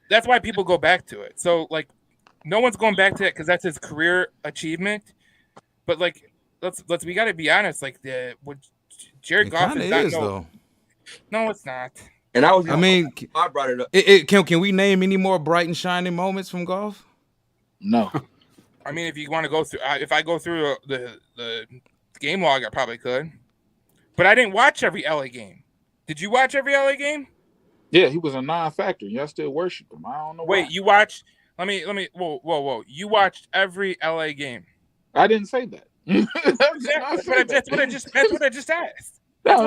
That's why people go back to it. So like, no one's going back to it because that's his career achievement. But like, we got to be honest. Like Jared It Goff kind is of not. is though. No, it's not. And I was. I mean, I brought it up. can we name any more bright and shining moments from Goff? No. I mean, if you want to go through, if I go through the game log, I probably could. But I didn't watch every LA game. Did you watch every LA game? Yeah, he was a non-factor. Y'all still worship him. I don't know. Wait, why. you watched? Let me. Whoa! You watched every LA game? I didn't say that. That's what I just asked. No.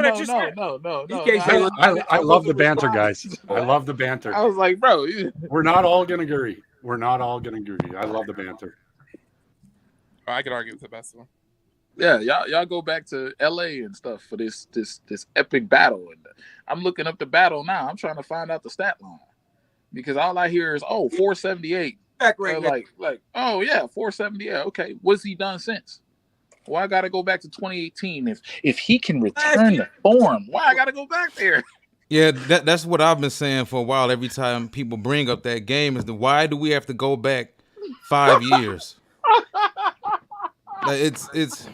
I love the banter, guys. I love the banter. I was like, bro, We're not all gonna agree. I love the banter. Oh, I could argue with the best one. yeah, y'all go back to LA and stuff for this epic battle. And I'm looking up the battle now. I'm trying to find out the stat line because all I hear is 478. Back right now. Like, oh yeah, 478. Okay, what's he done since? Why I got to go back to 2018 if he can return the form? Why I got to go back there? Yeah, that's what I've been saying for a while. Every time people bring up that game, is why do we have to go back 5 years? Like it's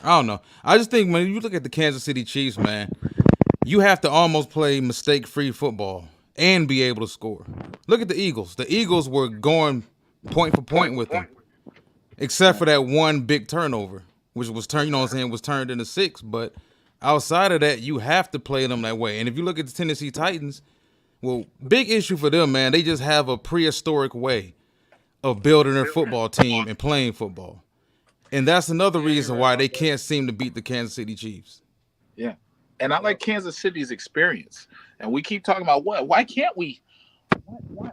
I don't know. I just think when you look at the Kansas City Chiefs, man, you have to almost play mistake-free football and be able to score. Look at the Eagles. The Eagles were going point for point with them, except for that one big turnover, which was turned. You know what I'm saying? Was turned into 6. But outside of that, you have to play them that way. And if you look at the Tennessee Titans, well, big issue for them, man. They just have a prehistoric way of building their football team and playing football. And that's another reason why they can't seem to beat the Kansas City Chiefs. Yeah. And I like Kansas City's experience. And we keep talking about why can't we?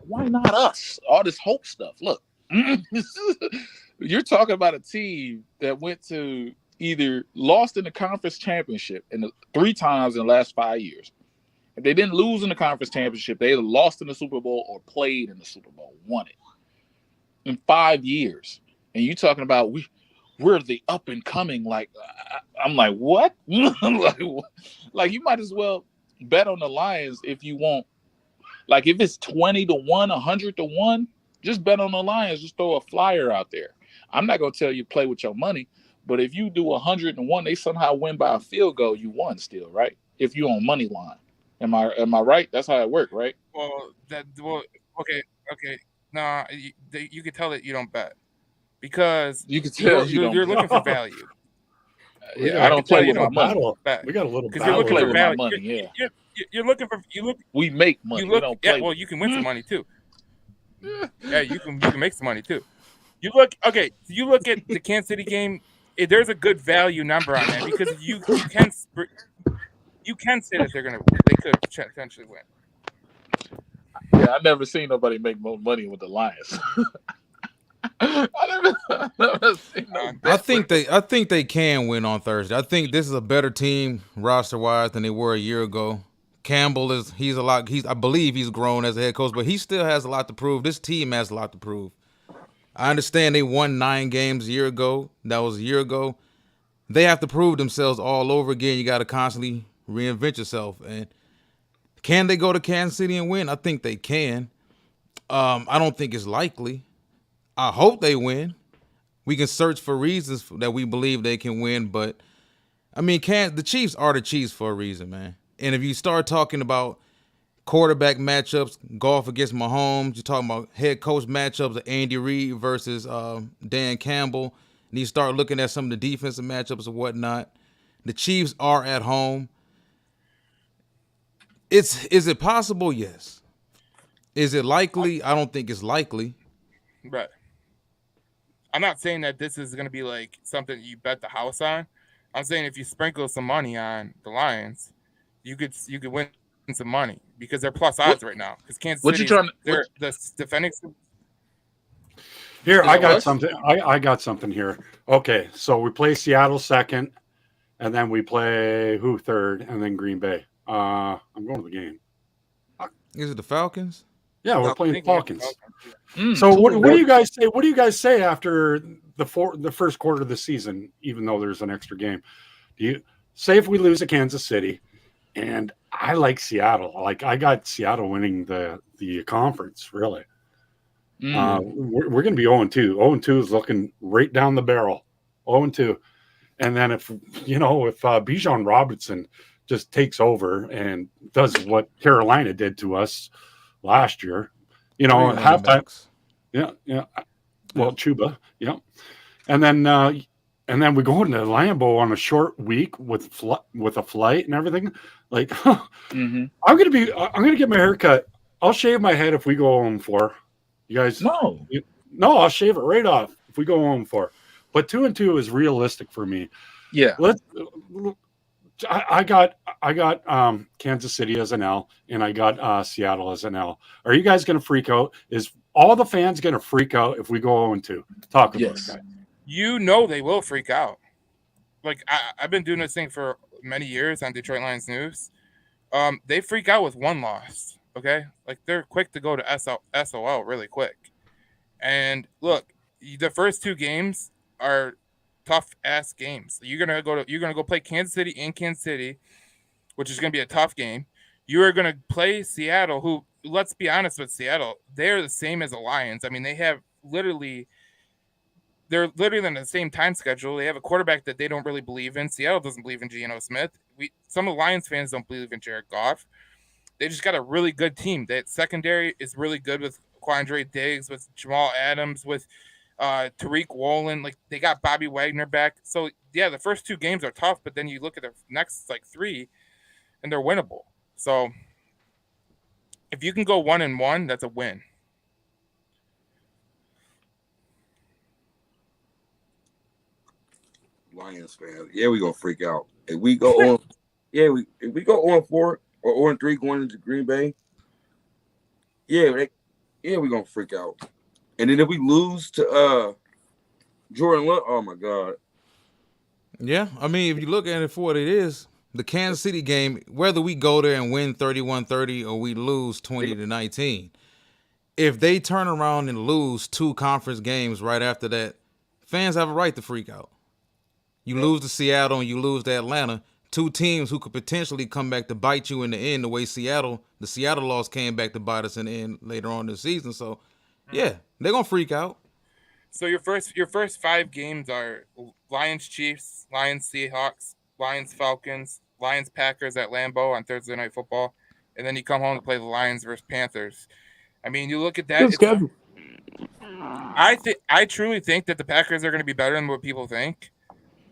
Why not us? All this hope stuff. Look, you're talking about a team that went to either lost in the conference championship 3 times in the last 5 years. If they didn't lose in the conference championship, they either lost in the Super Bowl or played in the Super Bowl, won it in 5 years. And you talking about we're the up and coming. Like, I'm like, what? like you might as well bet on the Lions if you want. Like if it's 20-1, 100-1, just bet on the Lions. Just throw a flyer out there. I'm not gonna tell you play with your money, but if you do 101, they somehow win by a field goal, you won still, right? If you on money line. Am I right? That's how it worked, right? Okay. Nah, you can tell that you don't bet because you can tell you're looking for value. Yeah, I don't play with my money. We got a little because you're looking for value. Money, yeah. You're looking for We make money. We don't play. Well, you can win some money too. Yeah, you can make some money too. You look at the Kansas City game. There's a good value number on that because you can say that they could potentially win. Yeah, I never seen nobody make more money with the Lions. I never seen I think they can win on Thursday. I think this is a better team roster wise than they were a year ago. Campbell I believe he's grown as a head coach, but he still has a lot to prove. This team has a lot to prove. I understand they won 9 games a year ago. That was a year ago. They have to prove themselves all over again. You got to constantly reinvent yourself. And can they go to Kansas City and win? I think they can. I don't think it's likely. I hope they win. We can search for reasons that we believe they can win, but I mean, the Chiefs are the Chiefs for a reason, man. And if you start talking about quarterback matchups, golf against Mahomes, you're talking about head coach matchups of Andy Reid versus Dan Campbell, and you start looking at some of the defensive matchups and whatnot. The Chiefs are at home. Is it possible? Yes. Is it likely? I don't think it's likely. Right. I'm not saying that this is going to be like something you bet the house on. I'm saying if you sprinkle some money on the Lions, you could win some money because they're plus odds right now. Because Kansas City, they're the defending. Here, I got something. I got something here. Okay, so we play Seattle second, and then we play who third, and then Green Bay. I'm going to the game. Is it the Falcons? Yeah, we're playing the Falcons. So what do you guys say? What do you guys say after the first quarter of the season? Even though there's an extra game, do you say if we lose to Kansas City, and I like Seattle, like I got Seattle winning the conference. Really, we're going to be 0-2. 0-2 is looking right down the barrel. 0-2, and then if Bijan Robinson just takes over and does what Carolina did to us last year, halftime. Yeah. Well, Chuba, yeah, and then we go into Lambeau on a short week with a flight and everything. Like, I'm gonna get my hair cut. I'll shave my head if we go 0-4. You guys, no, I'll shave it right off if we go 0-4. But 2-2 is realistic for me. Yeah, I got Kansas City as an L, and I got Seattle as an L. Are you guys going to freak out? Is all the fans going to freak out if we go 0-2? Talk about it, guys. They will freak out. Like I've been doing this thing for many years on Detroit Lions News. They freak out with one loss. Okay, like they're quick to go to SOL really quick. And look, the first 2 games are tough ass games. You're gonna go play Kansas City in Kansas City, which is gonna be a tough game. You are gonna play Seattle, who, let's be honest with Seattle, they're the same as the Lions. I mean, they're literally in the same time schedule. They have a quarterback that they don't really believe in. Seattle doesn't believe in Geno Smith. Some of the Lions fans don't believe in Jared Goff. They just got a really good team. That secondary is really good with Quandre Diggs, with Jamal Adams, with Tariq Woolen. Like, they got Bobby Wagner back. So, yeah, the first 2 games are tough, but then you look at the next, 3, and they're winnable. So, if you can go 1-1, that's a win. Lions fans, yeah, we gonna freak out. If we go on, if we go on 4 or on 3 going into Green Bay, we gonna freak out. And then if we lose to Jordan Love, oh my God. Yeah, I mean, if you look at it for what it is, the Kansas City game, whether we go there and win 31-30 or we lose 20-19, if they turn around and lose 2 conference games right after that, fans have a right to freak out. You lose to Seattle and you lose to Atlanta, 2 teams who could potentially come back to bite you in the end, the way the Seattle loss came back to bite us in the end later on this season. So, yeah, they're going to freak out. So your first 5 games are Lions Chiefs, Lions Seahawks, Lions Falcons, Lions Packers at Lambeau on Thursday Night Football, and then you come home to play the Lions versus Panthers. I mean, you look at that. Good schedule. I truly think that the Packers are going to be better than what people think.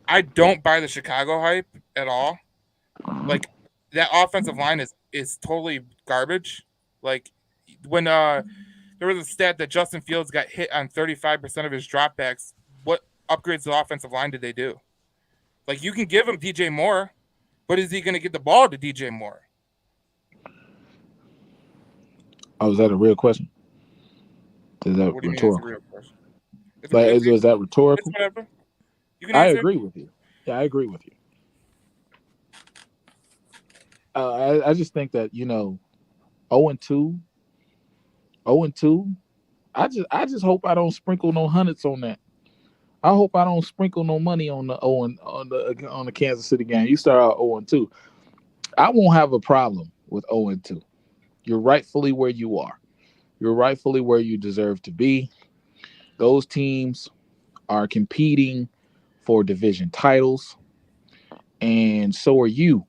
I don't buy the Chicago hype at all. Like, that offensive line is totally garbage. Like, when there was a stat that Justin Fields got hit on 35% of his dropbacks, what upgrades to the offensive line did they do? Like, you can give him DJ Moore, but is he going to get the ball to DJ Moore? Oh, is that a real question? Is that What do you mean it's a rhetorical? real question? Like, is that It's rhetorical? whatever. You can I answer. agree with you. Yeah, I agree with you. I just think that 0-2. I just hope I don't sprinkle no hundreds on that. I hope I don't sprinkle no money on the on the Kansas City game. You start out 0-2. I won't have a problem with 0-2. You're rightfully where you are. You're rightfully where you deserve to be. Those teams are competing for division titles, and so are you.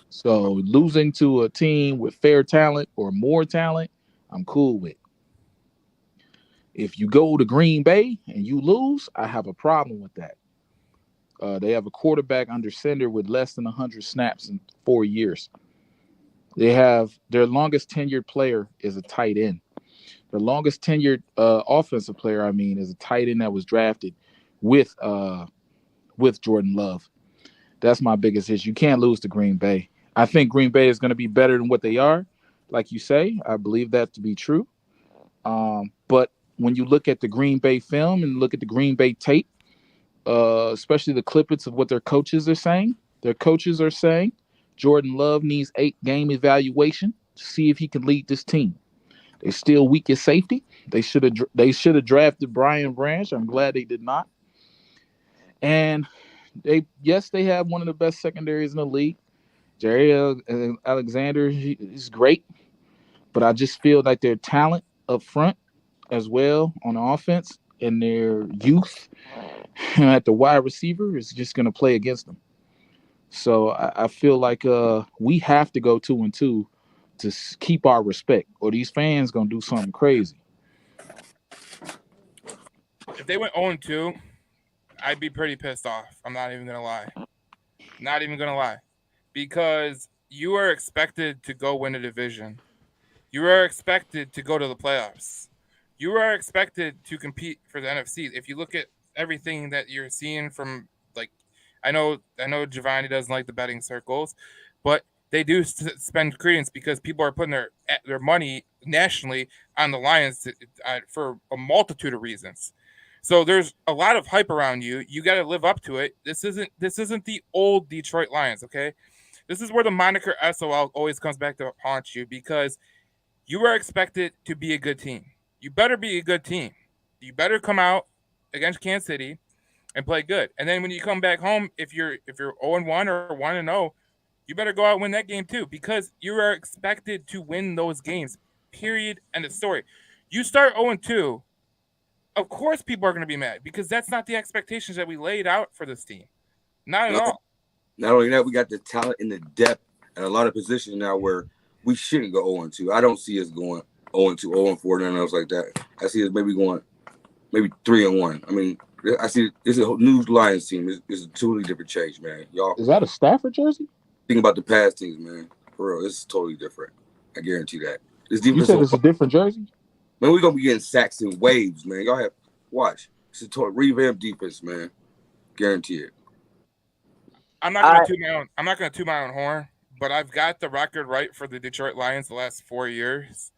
So losing to a team with fair talent or more talent, I'm cool with. If you go to Green Bay and you lose, I have a problem with that. They have a quarterback under center with less than 100 snaps in 4 years. They have their longest tenured player is a tight end. Their longest tenured offensive player, is a tight end that was drafted with Jordan Love. That's my biggest issue. You can't lose to Green Bay. I think Green Bay is going to be better than what they are. Like you say, I believe that to be true. But when you look at the Green Bay film and look at the Green Bay tape, especially the clippets of what their coaches are saying Jordan Love needs 8-game evaluation to see if he can lead this team. They're still weak at safety. They should have drafted Brian Branch. I'm glad they did not. And they have one of the best secondaries in the league. Jerry Alexander is great, but I just feel like their talent up front as well on offense and their youth at the wide receiver is just going to play against them. So I feel like we have to go 2-2 to keep our respect, or these fans going to do something crazy. If they went 0-2, I'd be pretty pissed off. I'm not even going to lie. Not even going to lie. Because you are expected to go win a division. You are expected to go to the playoffs. You are expected to compete for the NFC. If you look at everything that you're seeing from, like, I know Giovanni doesn't like the betting circles, but they do spend credence because people are putting their money nationally on the Lions for a multitude of reasons. So there's a lot of hype around you. You got to live up to it. This isn't the old Detroit Lions, okay? This is where the moniker SOL always comes back to haunt you, because you are expected to be a good team. You better be a good team. You better come out against Kansas City and play good. And then when you come back home, if you're 0-1 or 1-0, you better go out and win that game too, because you are expected to win those games. Period. End of story. You start 0-2, of course people are going to be mad, because that's not the expectations that we laid out for this team. Not at all. Not only that, we got the talent and the depth at a lot of positions now where we shouldn't go 0-2. I don't see us going 0-2, 0-4, nothing else like that. I see us maybe going maybe 3-1. I mean, I see it's a new Lions team. It's a totally different change, man. Y'all Is that a Stafford jersey? think about the past teams, man. For real, it's totally different. I guarantee that. This You defense, said it's a different jersey? man, we're gonna be getting sacks in waves, man. Y'all have watch. It's a total revamped defense, man. Guarantee it. I'm not gonna toot my own horn, but I've got the record right for the Detroit Lions the last 4 years.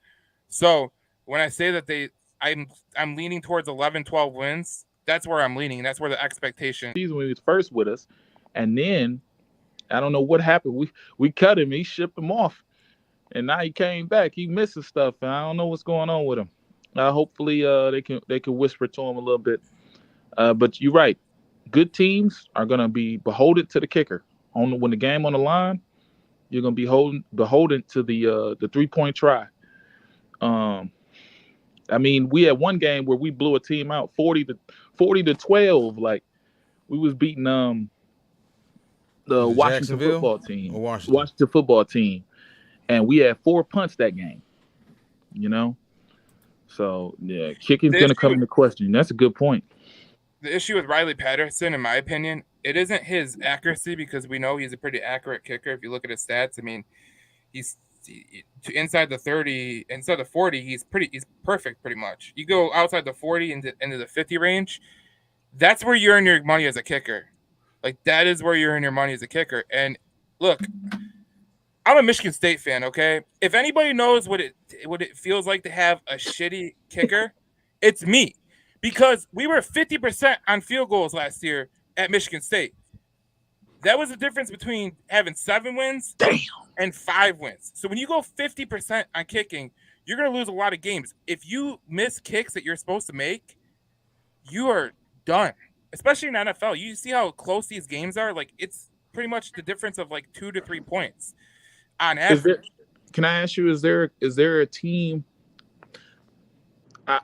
So when I say that I'm leaning towards 11, 12 wins, that's where I'm leaning. That's where the expectation. Season when he was first with us, and then I don't know what happened. We cut him. He shipped him off, and now he came back. He misses stuff, and I don't know what's going on with him. Hopefully, they can whisper to him a little bit. But you're right. Good teams are gonna be beholden to the kicker. When the game on the line, you're gonna be beholden to the 3-point try. I mean, we had one game where we blew a team out 40-12. Like we was beating the Was it Washington Jacksonville football team, or Washington? Washington football team, and we had 4 punts that game. You know, so yeah, kicking's gonna come into question. That's a good point. The issue with Riley Patterson, in my opinion, it isn't his accuracy, because we know he's a pretty accurate kicker. If you look at his stats, I mean, he's inside the 30, inside the 40, he's perfect pretty much. You go outside the 40 into the 50 range, that's where you earn your money as a kicker. Like, that is where you earn your money as a kicker. And look, I'm a Michigan State fan, okay? If anybody knows what it feels like to have a shitty kicker, it's me. Because we were 50% on field goals last year at Michigan State. That was the difference between having 7 wins and 5 wins. So when you go 50% on kicking, you're going to lose a lot of games. If you miss kicks that you're supposed to make, you are done. Especially in NFL. You see how close these games are? Like, it's pretty much the difference of like 2 to 3 points on average. Can I ask you, is there a team?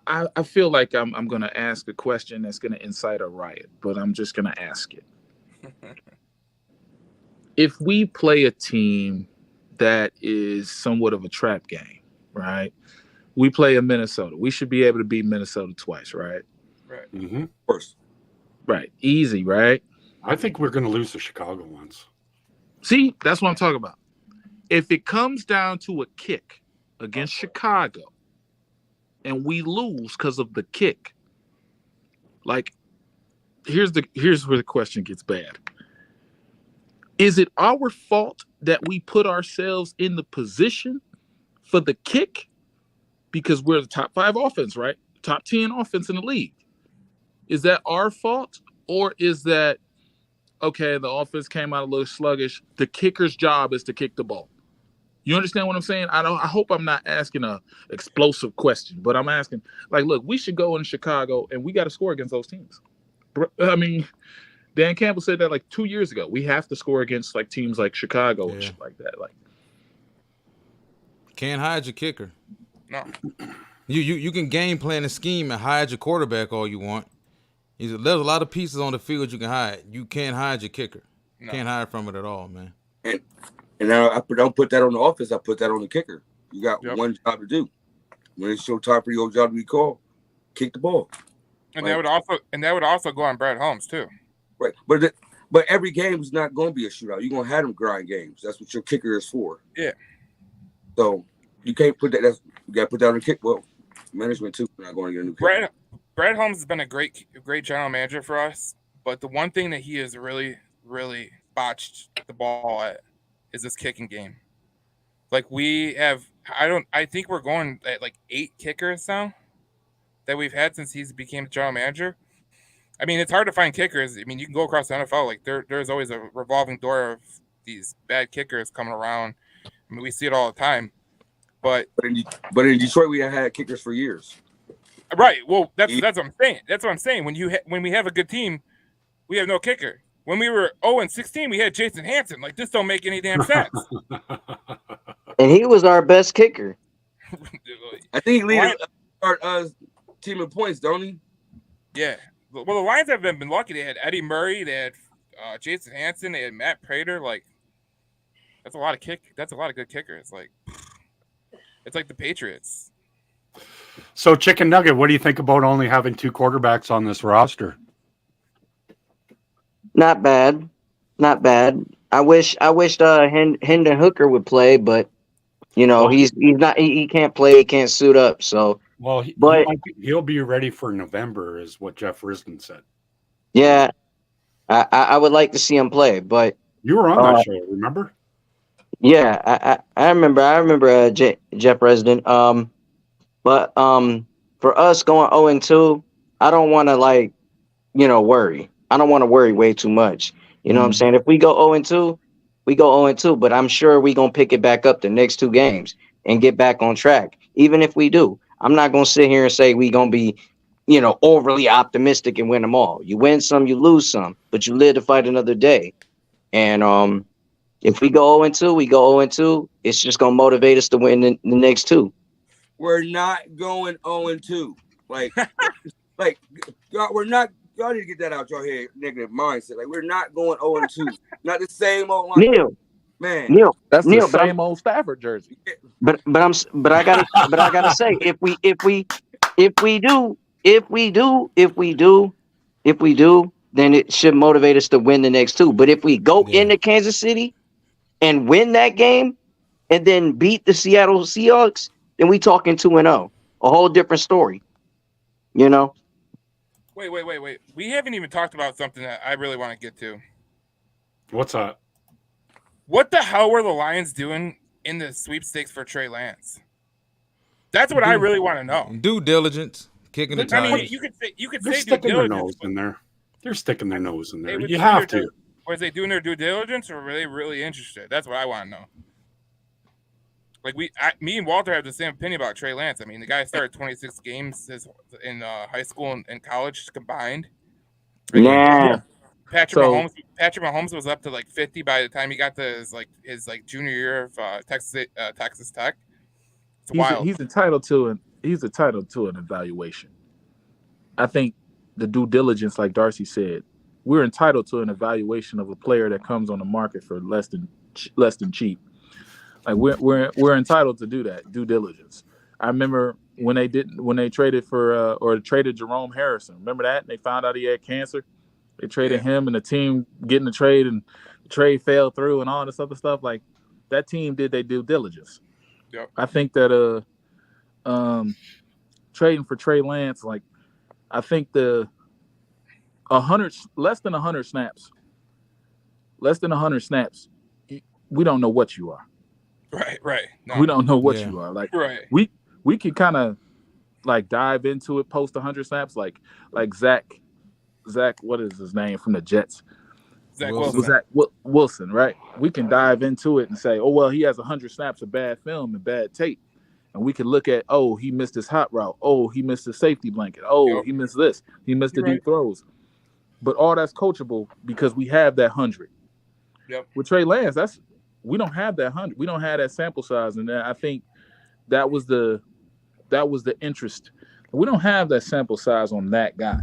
I feel like I'm going to ask a question that's going to incite a riot, but I'm just going to ask it. If we play a team that is somewhat of a trap game, right? We play a Minnesota. We should be able to beat Minnesota twice, right? Right. Mm-hmm. First, Right. Easy, right? I think we're going to lose to Chicago once. See, that's what I'm talking about. If it comes down to a kick against Chicago, and we lose because of the kick, like, here's where the question gets bad. Is it our fault that we put ourselves in the position for the kick? Because we're the top 5 offense, right? Top 10 offense in the league. Is that our fault? Or is that, okay, the offense came out a little sluggish. The kicker's job is to kick the ball. You understand what I'm saying? I hope I'm not asking a explosive question, but I'm asking, like, look, we should go in Chicago and we got to score against those teams. I mean, Dan Campbell said that like 2 years ago. We have to score against like teams like Chicago and shit like that. Like, Can't hide your kicker. No. You can game plan and scheme and hide your quarterback all you want. There's a lot of pieces on the field you can hide. You can't hide your kicker. No. Can't hide from it at all, man. And now I don't put that on the offense. I put that on the kicker. You got Yep. one job to do. When it's your time for your job to be called, kick the ball. And that would also go on Brad Holmes too. Right. But every game is not going to be a shootout. You're going to have them grind games. That's what your kicker is for. Yeah. So you can't put that. You got to put that on the kick. Well, management too. We're not going to get a new kicker. Brad Holmes has been a great general manager for us, but the one thing that he has really, really botched the ball at is this kicking game. Like, we have, I think we're going at like 8 kickers now that we've had since he's became general manager. I mean, it's hard to find kickers. I mean, you can go across the NFL. Like, there's always a revolving door of these bad kickers coming around. I mean, we see it all the time. But in Detroit, we have had kickers for years. Right. Well, that's what I'm saying. That's what I'm saying. When we have a good team, we have no kicker. When we were 0-16, we had Jason Hanson. Like, this don't make any damn sense. And he was our best kicker. I think he leads our team in points, don't he? Yeah. Well, the Lions have been lucky. They had Eddie Murray. They had Jason Hanson. They had Matt Prater. Like, that's a lot of good kickers. Like, it's like the Patriots. So, Chicken Nugget, what do you think about only having 2 quarterbacks on this roster? Not bad, not bad. I wished Hendon Hooker would play, but Well, he's not. He can't play. He can't suit up. So, Well, but he'll be ready for November, is what Jeff Risdon said. yeah, I would like to see him play. But You were on that show, remember? yeah, I remember Jeff Resident. But for us going 0-2, I don't want to worry. I don't want to worry way too much. You know what I'm saying? If we go 0-2, we go 0-2. But I'm sure we're gonna pick it back up the next 2 games and get back on track. Even if we do, I'm not gonna sit here and say we gonna be, overly optimistic and win them all. You win some, you lose some, but you live to fight another day. And if we go 0-2, we go 0-2. It's just gonna motivate us to win the next 2. We're not going 0-2. Like, we're not. Y'all need to get that out your head, negative mindset. Like, we're not going 0-2. Not the same old line. Neil, That's Neil, the same old Stafford jersey. But I gotta say, if we do, then it should motivate us to win the next 2. But if we go into Kansas City and win that game and then beat the Seattle Seahawks, then we talking 2-0. A whole different story. Wait. We haven't even talked about something that I really want to get to. What's that? What the hell were the Lions doing in the sweepstakes for Trey Lance? That's what I really want to know. Due diligence, kicking the I tires. mean, you could They're say due sticking their diligence. nose in there. They're sticking their nose in there. would You do have their to. Was they doing their due diligence, or were they really interested? That's what I want to know. Like me and Walter have the same opinion about Trey Lance. I mean, the guy started 26 games in high school and college combined. Yeah. Patrick Mahomes was up to like 50 by the time he got to his junior year of Texas Tech. It's wild. He's entitled to an evaluation. I think the due diligence, like Darcy said, we're entitled to an evaluation of a player that comes on the market for less than cheap. Like we're entitled to do that due diligence. I remember when they traded traded Jerome Harrison. Remember that? And they found out he had cancer. They traded him, and the team getting the trade, and the trade fell through, and all this other stuff. Like that team did their due diligence. Yep. I think that trading for Trey Lance, like I think less than 100 snaps. We don't know what you are. Right. No. We don't know what you are. Like right. We can kind of like dive into it post 100 snaps, like Zach, what is his name from the Jets? Zach Wilson, right? We can dive into it and say, oh well, he has 100 snaps of bad film and bad tape, and we can look at, oh, he missed his hot route, oh, he missed his safety blanket, oh, he missed this, he missed the deep throws, but all that's coachable because we have that 100. Yep. With Trey Lance, we don't have that 100. We don't have that sample size, and I think that was the interest. We don't have that sample size on that guy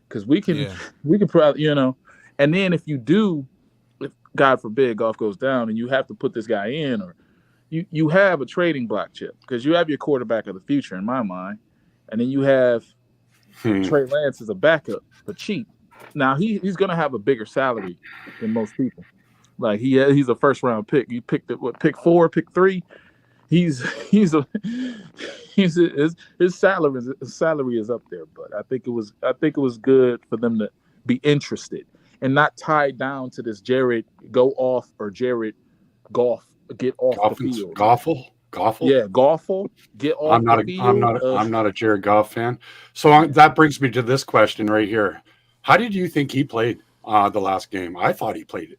because we can probably, and then if God forbid golf goes down and you have to put this guy in, or you have a trading block chip because you have your quarterback of the future in my mind, and then you have Trey Lance as a backup but cheap. Now he's gonna have a bigger salary than most people. Like he's a first round pick. You picked it, pick 4, pick 3. His salary is up there, but I think it was good for them to be interested and not tied down to this Jared go off or Jared Goff get off the field. Goffle? Yeah, Goffle get off the field. I'm not a Jared Goff fan. So that brings me to this question right here. How did you think he played the last game? I thought he played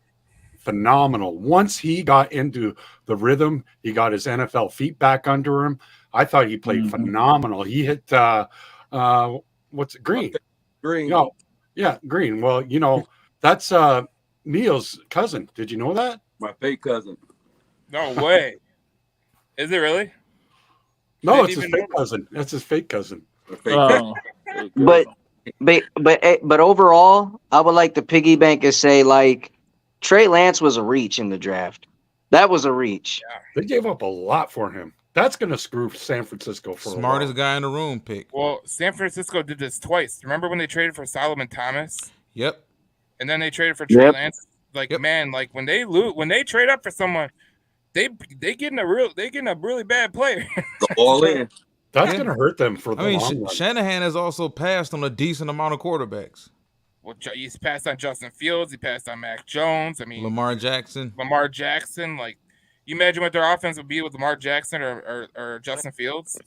phenomenal. Once he got into the rhythm, he got his NFL feet back under him. I thought he played phenomenal. He hit what's it? Green. No, yeah, Green. Well, that's Neil's cousin. Did you know that? My fake cousin. No way. Is it really? No, it's his fake cousin. That's his fake cousin. But overall, I would like to piggyback and say, like, Trey Lance was a reach in the draft. That was a reach. Yeah. They gave up a lot for him. That's going to screw San Francisco for Smartest a while. guy in the room pick. Well, San Francisco did this twice. Remember when they traded for Solomon Thomas, Yep. and then they traded for Trey Yep. Lance? Like, Yep. man, like when they trade up for someone, they getting a really bad player. Go all in. That's Yeah. going to hurt them for the I mean, long run. Shanahan has also passed on a decent amount of quarterbacks. Well, he's passed on Justin Fields. He passed on Mac Jones. I mean, Lamar Jackson. Lamar Jackson. Like, you imagine what their offense would be with Lamar Jackson or Justin Fields?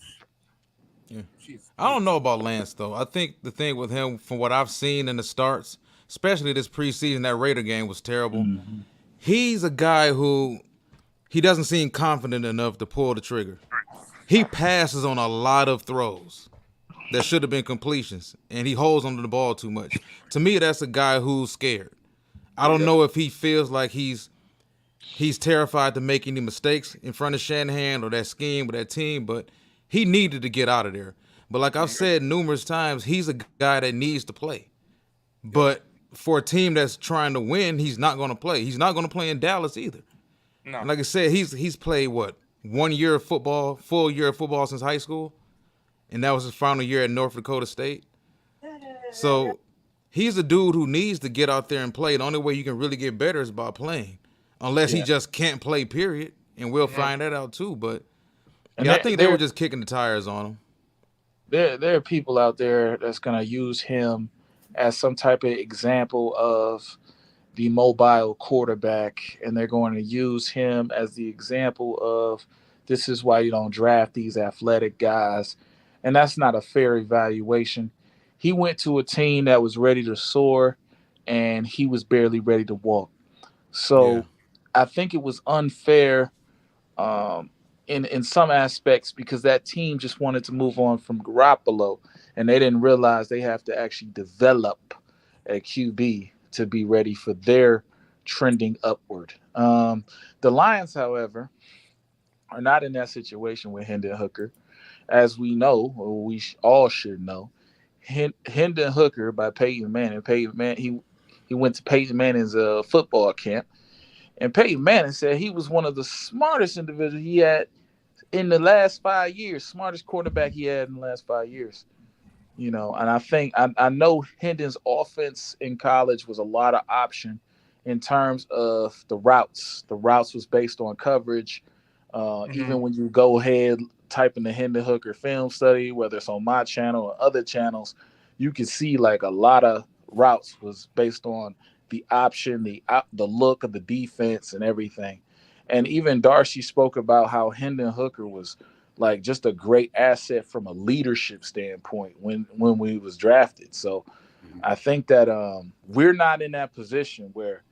Yeah. Jeez. I don't know about Lance though. I think the thing with him, from what I've seen in the starts, especially this preseason, that Raider game was terrible. Mhm. He's a guy who he doesn't seem confident enough to pull the trigger. He passes on a lot of throws that should have been completions, and he holds onto the ball too much. To me, that's a guy who's scared. I don't know if he feels like he's terrified to make any mistakes in front of Shanahan or that scheme or that team, but he needed to get out of there. But like I've said numerous times, he's a guy that needs to play. But for a team that's trying to win, he's not going to play. He's not going to play in Dallas either. No. And like I said, he's played what, 1 year of football, full year of football since high school, and that was his final year at North Dakota State. So he's a dude who needs to get out there and play. The only way you can really get better is by playing, unless he just can't play. Period, and we'll find that out too. But And yeah, I there- think they there- were just kicking the tires on him. There are people out there that's gonna use him as some type of example of the mobile quarterback, and they're going to use him as the example of this is why you don't draft these athletic guys, and that's not a fair evaluation. He went to a team that was ready to soar, and he was barely ready to walk. So Yeah. I think it was unfair in some aspects because that team just wanted to move on from Garoppolo, and they didn't realize they have to actually develop a QB to be ready for their trending upward. The Lions, however, are not in that situation with Hendon Hooker. As we know, or we all should know, Hendon Hooker by Peyton Manning. He went to Peyton Manning's football camp, and Peyton Manning said he was one of the smartest individuals he had in the last 5 years, smartest quarterback he had in the last 5 years. You know, and I think I know Hendon's offense in college was a lot of option in terms of the routes. The routes was based on coverage. Even when you go ahead, type in the Hendon Hooker film study, whether it's on my channel or other channels, you can see like a lot of routes was based on the option, the look of the defense and everything. And even Darcy spoke about how Hendon Hooker was like just a great asset from a leadership standpoint when we was drafted. So I think that we're not in that position where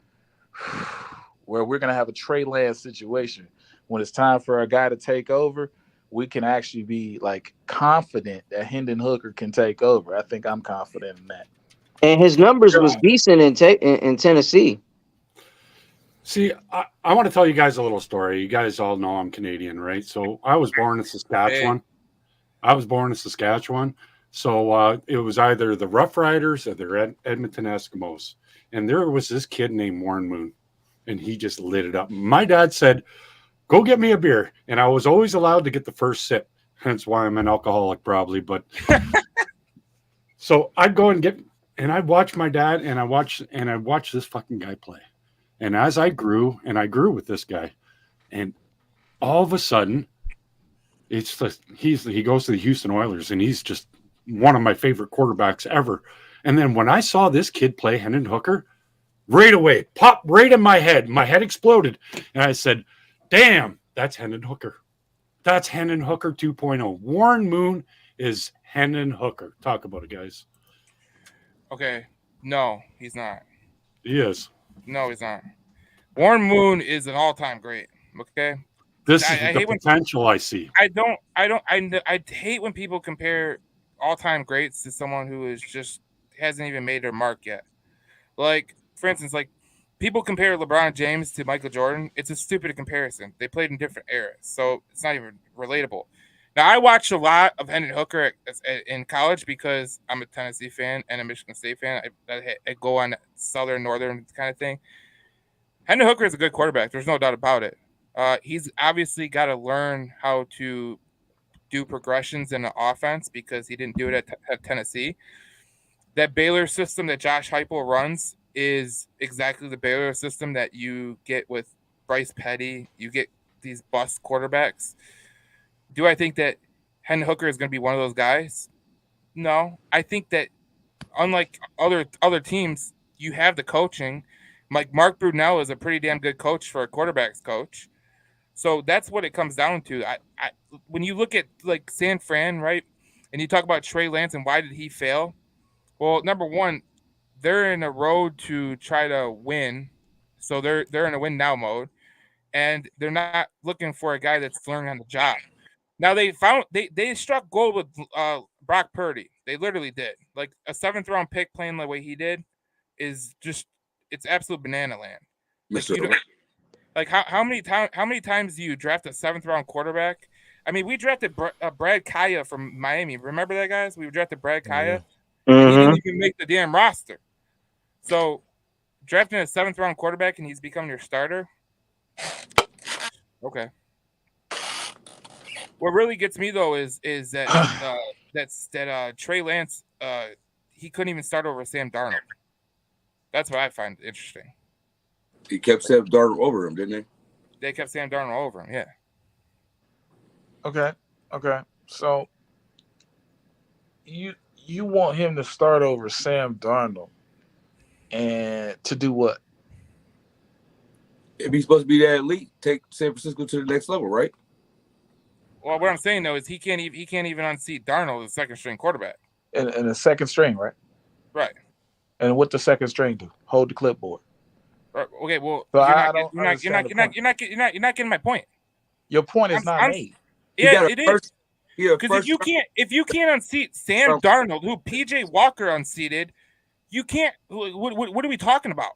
we're going to have a Trey Lance situation. When it's time for a guy to take over, we can actually be like confident that Hendon Hooker can take over. I think I'm confident in that. And his numbers was decent in Tennessee. See, I want to tell you guys a little story. You guys all know I'm Canadian, right? So I was born in Saskatchewan. So it was either the Rough Riders or the Edmonton Eskimos. And there was this kid named Warren Moon, and he just lit it up. My dad said, go get me a beer. And I was always allowed to get the first sip. Hence why I'm an alcoholic probably. But so I'd go and I'd watch my dad, and I watched this fucking guy play. And as I grew with this guy, and all of a sudden, it's just, he goes to the Houston Oilers, and he's just one of my favorite quarterbacks ever. And then when I saw this kid play Hendon Hooker, right away, popped right in my head. My head exploded. And I said, damn, that's Hendon Hooker. That's Hendon Hooker 2.0. Warren Moon is Hendon Hooker. Talk about it, guys. Okay. No, he's not. He is. No, he's not. Warren Moon is an all-time great. Okay. This is I the hate when- potential I see. I hate when people compare all-time greats to someone who is just hasn't even made their mark yet. Like, for instance, like people compare LeBron James to Michael Jordan. It's a stupid comparison. They played in different eras, so it's not even relatable. Now, I watched a lot of Hendon Hooker in college because I'm a Tennessee fan and a Michigan State fan. I go on Southern, Northern kind of thing. Hendon Hooker is a good quarterback. There's no doubt about it. He's obviously got to learn how to do progressions in the offense because he didn't do it at Tennessee. That Baylor system that Josh Heupel runs is exactly the Baylor system that you get with Bryce Petty. You get these bust quarterbacks. Do I think that Hendon Hooker is going to be one of those guys? No. I think that unlike other teams, you have the coaching. Like Mark Brunell is a pretty damn good coach for a quarterback's coach. So that's what it comes down to. I when you look at like San Fran, right, and you talk about Trey Lance and why did he fail? Well, number one, they're in a road to try to win, so they're in a win now mode, and they're not looking for a guy that's learning on the job. Now they struck gold with Brock Purdy. They literally did. Like a 7th round pick playing the way he did is just it's absolute banana land. Like, you don't, like how many times do you draft a 7th round quarterback? I mean, we drafted Brad Kaya from Miami. Remember that, guys? We drafted Brad Kaya. Mm-hmm. He didn't even make the damn roster. So drafting a 7th round quarterback and he's become your starter. Okay. What really gets me though is that Trey Lance he couldn't even start over Sam Darnold. That's what I find interesting. He kept Sam Darnold over him, didn't he? They kept Sam Darnold over him, yeah. Okay. So you want him to start over Sam Darnold and to do what? If he's supposed to be that elite, take San Francisco to the next level, right? Well, what I'm saying though is he can't even unseat Darnold as a 2nd string quarterback. And a 2nd string, right? Right. And what the 2nd string do? Hold the clipboard. Right. Okay. Well, So you're not getting my point. Your point is not made. Yeah, it is. Because if you can't unseat Sam Darnold, who PJ Walker unseated, you can't. What are we talking about?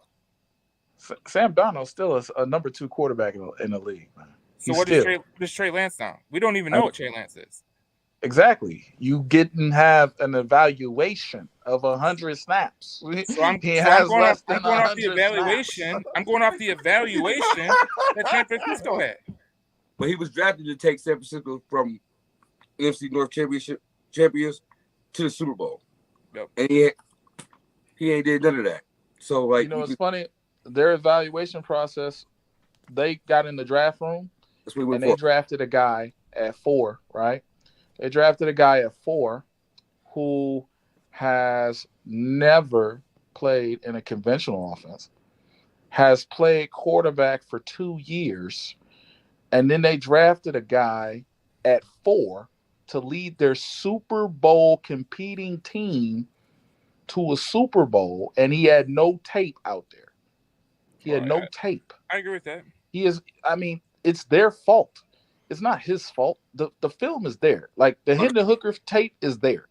Sam Darnold still is a number 2 quarterback in the league, man. So what is Trey Lance now? We don't even know what Trey Lance is. Exactly. You didn't have an evaluation of 100 snaps. So I'm going off the evaluation. I'm going off the evaluation that San Francisco had. But he was drafted to take San Francisco from NFC North champions to the Super Bowl. Yep. And he ain't did none of that. So like, you know, it's funny. Their evaluation process, they got in the draft room and they drafted a guy at 4, right? They drafted a guy at 4 who has never played in a conventional offense, has played quarterback for 2 years, and then they drafted a guy at 4 to lead their Super Bowl competing team to a Super Bowl, and he had no tape out there. He had no tape. I agree with that. It's their fault. It's not his fault. The film is there. Like the Hendon Hooker tape is there.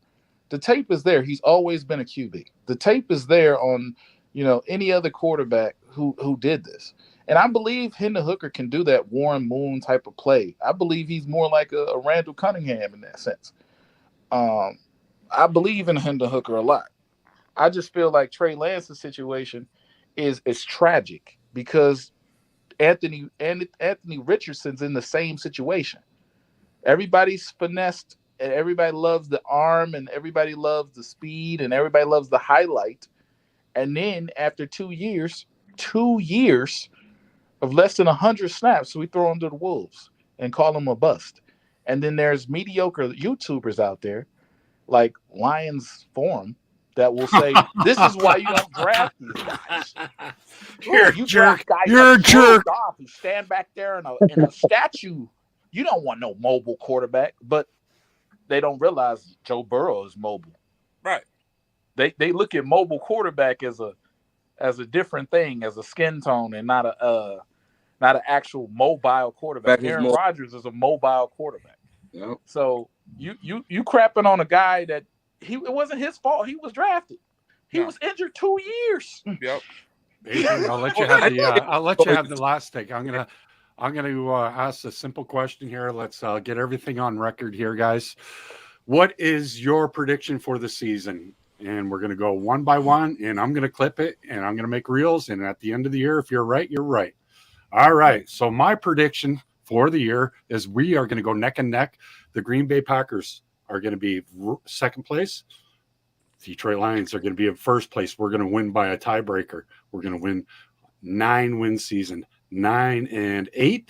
The tape is there. He's always been a QB. The tape is there on, any other quarterback who did this. And I believe Hendon Hooker can do that Warren Moon type of play. I believe he's more like a Randall Cunningham in that sense. I believe in Hendon Hooker a lot. I just feel like Trey Lance's situation is tragic because Anthony Richardson's in the same situation. Everybody's finessed and everybody loves the arm and everybody loves the speed and everybody loves the highlight. And then after 2 years of less than 100 snaps, we throw him to the wolves and call him a bust. And then there's mediocre YouTubers out there like Lions Forum that will say, this is why you don't draft these guys. You're a jerk. You're a jerk. Who stand back there in a statue. You don't want no mobile quarterback, but they don't realize Joe Burrow is mobile. Right. They look at mobile quarterback as a different thing, as a skin tone, and not an actual mobile quarterback. Aaron Rodgers is a mobile quarterback. Yep. So you crapping on a guy that it wasn't his fault. He was drafted. He was injured 2 years. Yep. Adrian, I'll let you have the last take. I'm gonna ask a simple question here. Let's get everything on record here, guys. What is your prediction for the season? And we're gonna go one by one, and I'm gonna clip it, and I'm gonna make reels. And at the end of the year, if you're right, you're right. All right. So my prediction for the year is we are going to go neck and neck. The Green Bay Packers are going to be second place. Detroit Lions are going to be in first place. We're going to win by a tiebreaker. We're going to win 9-win season. 9-8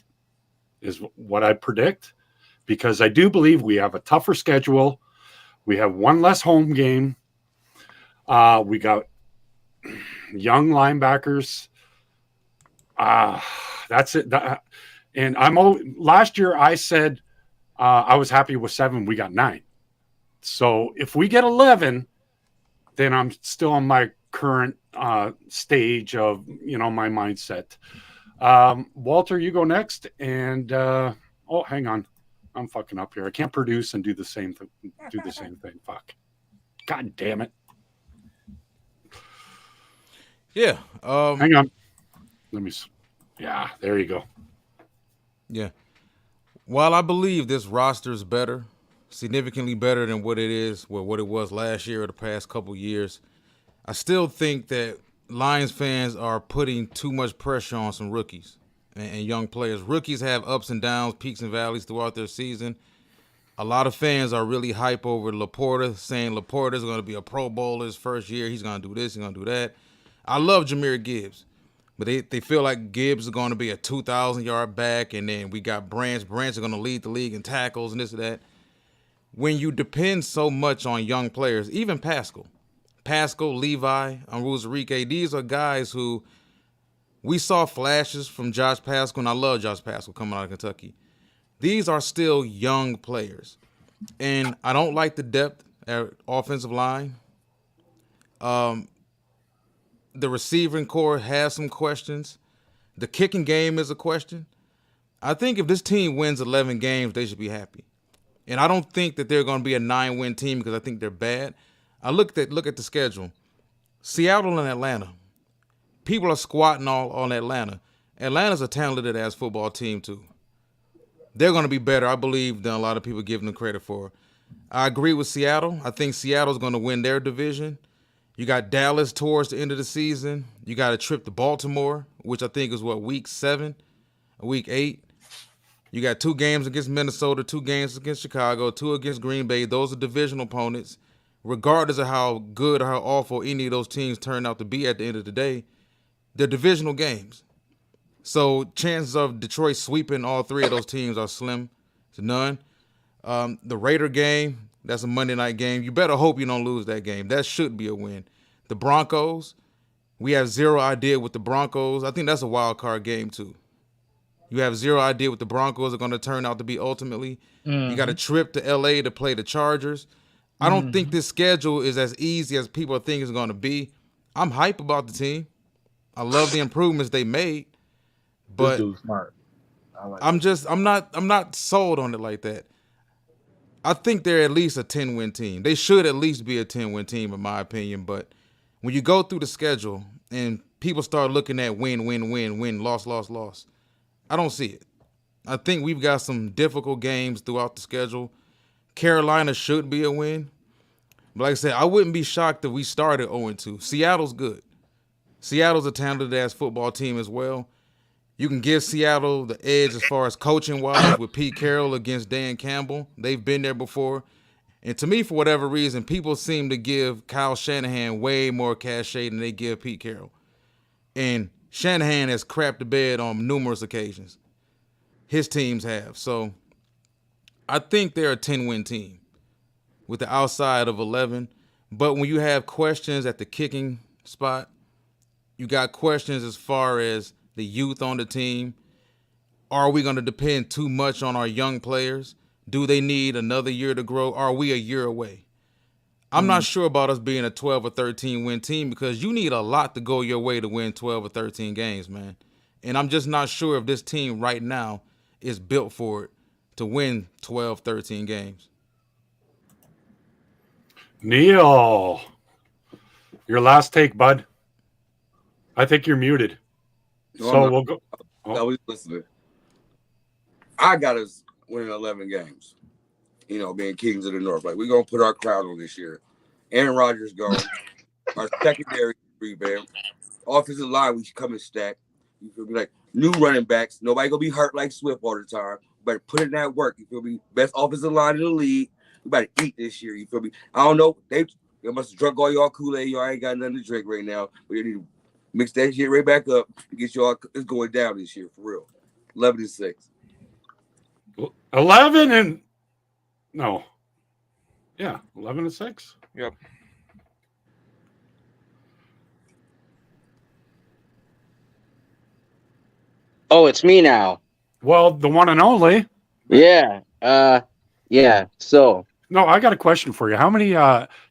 is what I predict, because I do believe we have a tougher schedule. We have one less home game. We got young linebackers. That's it. And last year I said I was happy with 7. We got 9. So if we get 11, then I'm still on my current stage of, my mindset. Walter, you go next. And hang on, I'm fucking up here. I can't produce and do the same thing. Fuck. God damn it. Yeah. Hang on. Yeah, there you go. Yeah. While I believe this roster is better, significantly better than what it was last year or the past couple years, I still think that Lions fans are putting too much pressure on some rookies and young players. Rookies have ups and downs, peaks and valleys throughout their season. A lot of fans are really hype over Laporta, saying Laporta's going to be a Pro Bowler his first year. He's going to do this, he's going to do that. I love Jahmyr Gibbs, but they feel like Gibbs is going to be a 2,000-yard back, and then we got Branch. Branch is going to lead the league in tackles and this and that. When you depend so much on young players, even Pascal, Levi, Onwuzurike, these are guys who we saw flashes from Josh Pascal, and I love Josh Pascal coming out of Kentucky. These are still young players, and I don't like the depth at offensive line. The receiving core has some questions. The kicking game is a question. I think if this team wins 11 games, they should be happy. And I don't think that they're going to be a 9-win team because I think they're bad. I look at the schedule. Seattle and Atlanta. People are squatting all on Atlanta. Atlanta's a talented-ass football team, too. They're going to be better, I believe, than a lot of people give them credit for. I agree with Seattle. I think Seattle's going to win their division. You got Dallas towards the end of the season. You got a trip to Baltimore, which I think is week 7, week 8. You got 2 games against Minnesota, 2 games against Chicago, 2 against Green Bay. Those are divisional opponents. Regardless of how good or how awful any of those teams turn out to be at the end of the day, they're divisional games. So chances of Detroit sweeping all 3 of those teams are slim to none. The Raider game, that's a Monday night game. You better hope you don't lose that game. That should be a win. The Broncos, we have zero idea with the Broncos. I think that's a wild card game too. You have zero idea what the Broncos are going to turn out to be ultimately. You got a trip to LA to play the Chargers. I don't think this schedule is as easy as people think it's going to be. I'm hype about the team. I love the improvements they made, but This dude's smart. I like I'm not sold on it like that. I think they're at least a 10-win team. They should at least be a 10-win team, in my opinion. But when you go through the schedule and people start looking at win, loss, I don't see it. I think we've got some difficult games throughout the schedule. Carolina should be a win. But like I said, I wouldn't be shocked if we started 0-2. Seattle's good. Seattle's a talented-ass football team as well. You can give Seattle the edge as far as coaching-wise with Pete Carroll against Dan Campbell. They've been there before. And to me, for whatever reason, people seem to give Kyle Shanahan way more cachet than they give Pete Carroll. And Shanahan has crapped the bed on numerous occasions. His teams have. So I think they're a 10-win team with the outside of 11. But when you have questions at the kicking spot, you got questions as far as the youth on the team. Are we going to depend too much on our young players? Do they need another year to grow? Are we a year away? I'm not sure about us being a 12 or 13 win team because you need a lot to go your way to win 12 or 13 games, man. And I'm just not sure if this team right now is built for it to win 12, 13 games. Neil, your last take, bud. I think you're muted. No, we'll go. I was listening. I got us winning 11 games. Being Kings of the North. Like, we're going to put our crown on this year. Aaron Rodgers gone. Our secondary rebound. Offensive line, we should come and stack. You feel me? Like, new running backs. Nobody gonna be hurt like Swift all the time. We better put in that work. You feel me? Best offensive line in the league. We better eat this year. You feel me? I don't know. They must have drunk all y'all Kool-Aid. Y'all ain't got nothing to drink right now. But you need to mix that shit right back up and get y'all. It's going down this year for real. 11-6. 11 and no. Yeah, 11-6. Yep. Oh, it's me now. Well, the one and only. Yeah. Yeah. So No, I got a question for you. How many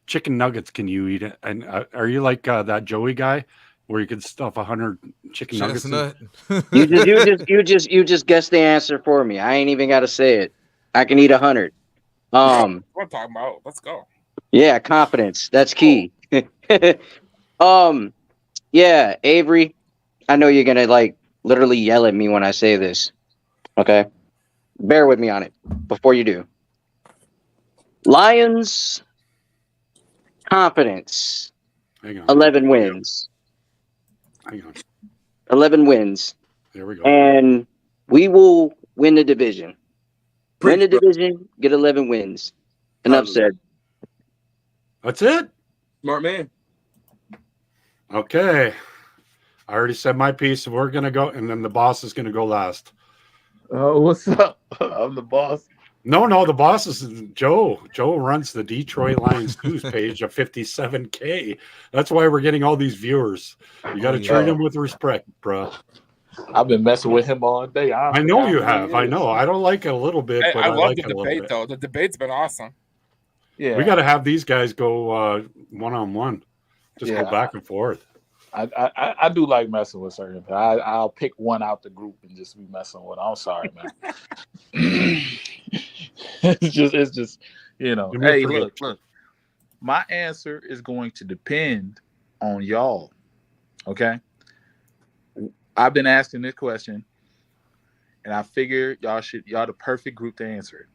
chicken nuggets can you eat? And are you like that Joey guy where you can stuff 100 chicken nuggets? Chestnut. you just guess the answer for me. I ain't even got to say it. I can eat 100. What I'm talking about. Let's go. Yeah, confidence. That's key. Yeah, Avery, I know you're gonna like literally yell at me when I say this. Okay? Bear with me on it before you do. Lions confidence. Hang on. 11 wins. Hang on. 11 wins. There we go. And we will win the division. Win the division, get 11 wins. Enough said. That's it? Smart man. Okay. I already said my piece. So we're going to go, and then the boss is going to go last. Oh, what's up? I'm the boss. No, the boss is Joe. Joe runs the Detroit Lions news page of 57K. That's why we're getting all these viewers. You got to treat him with respect, bro. I've been messing with him all day. I know you have. I know. I don't like it a little bit, Hey, but I I love like the it a little debate, bit. though. The debate's been awesome. Yeah, We got to have these guys go one-on-one. Just go back and forth. I do like messing with certain people. I'll pick one out the group and just be messing with. I'm sorry, man. it's just you know. Hey, look. My answer is going to depend on y'all. Okay. I've been asking this question, and I figure y'all the perfect group to answer it.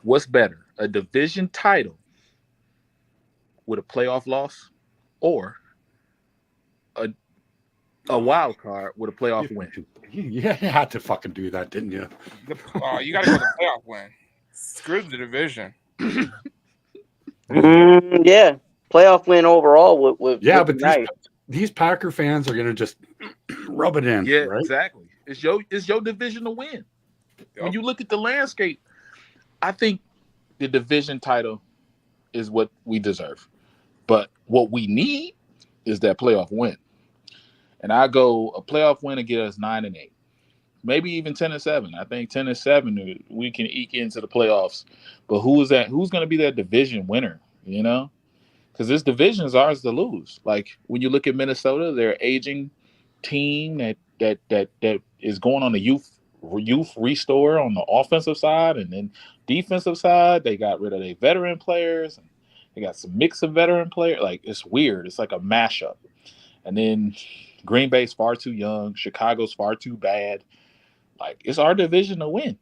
What's better, a division title with a playoff loss, or a wild card with a playoff win? You had to fucking do that, didn't you? You got to go to the playoff win. Screw the division. Yeah, playoff win overall would but nice. these Packer fans are going to just rub it in. Yeah, right? exactly. It's your division to win. Yep. When you look at the landscape, I think the division title is what we deserve. But what we need is that playoff win. And I go a playoff win and get us 9-8. Maybe even 10-7. I think 10-7 we can eke into the playoffs. But who's going to be that division winner, you know? Because this division is ours to lose. Like when you look at Minnesota, they're an aging team that is going on the youth restore on the offensive side, and then defensive side, they got rid of their veteran players, and they got some mix of veteran players. Like it's weird. It's like a mashup. And then Green Bay's far too young. Chicago's far too bad. Like it's our division to win.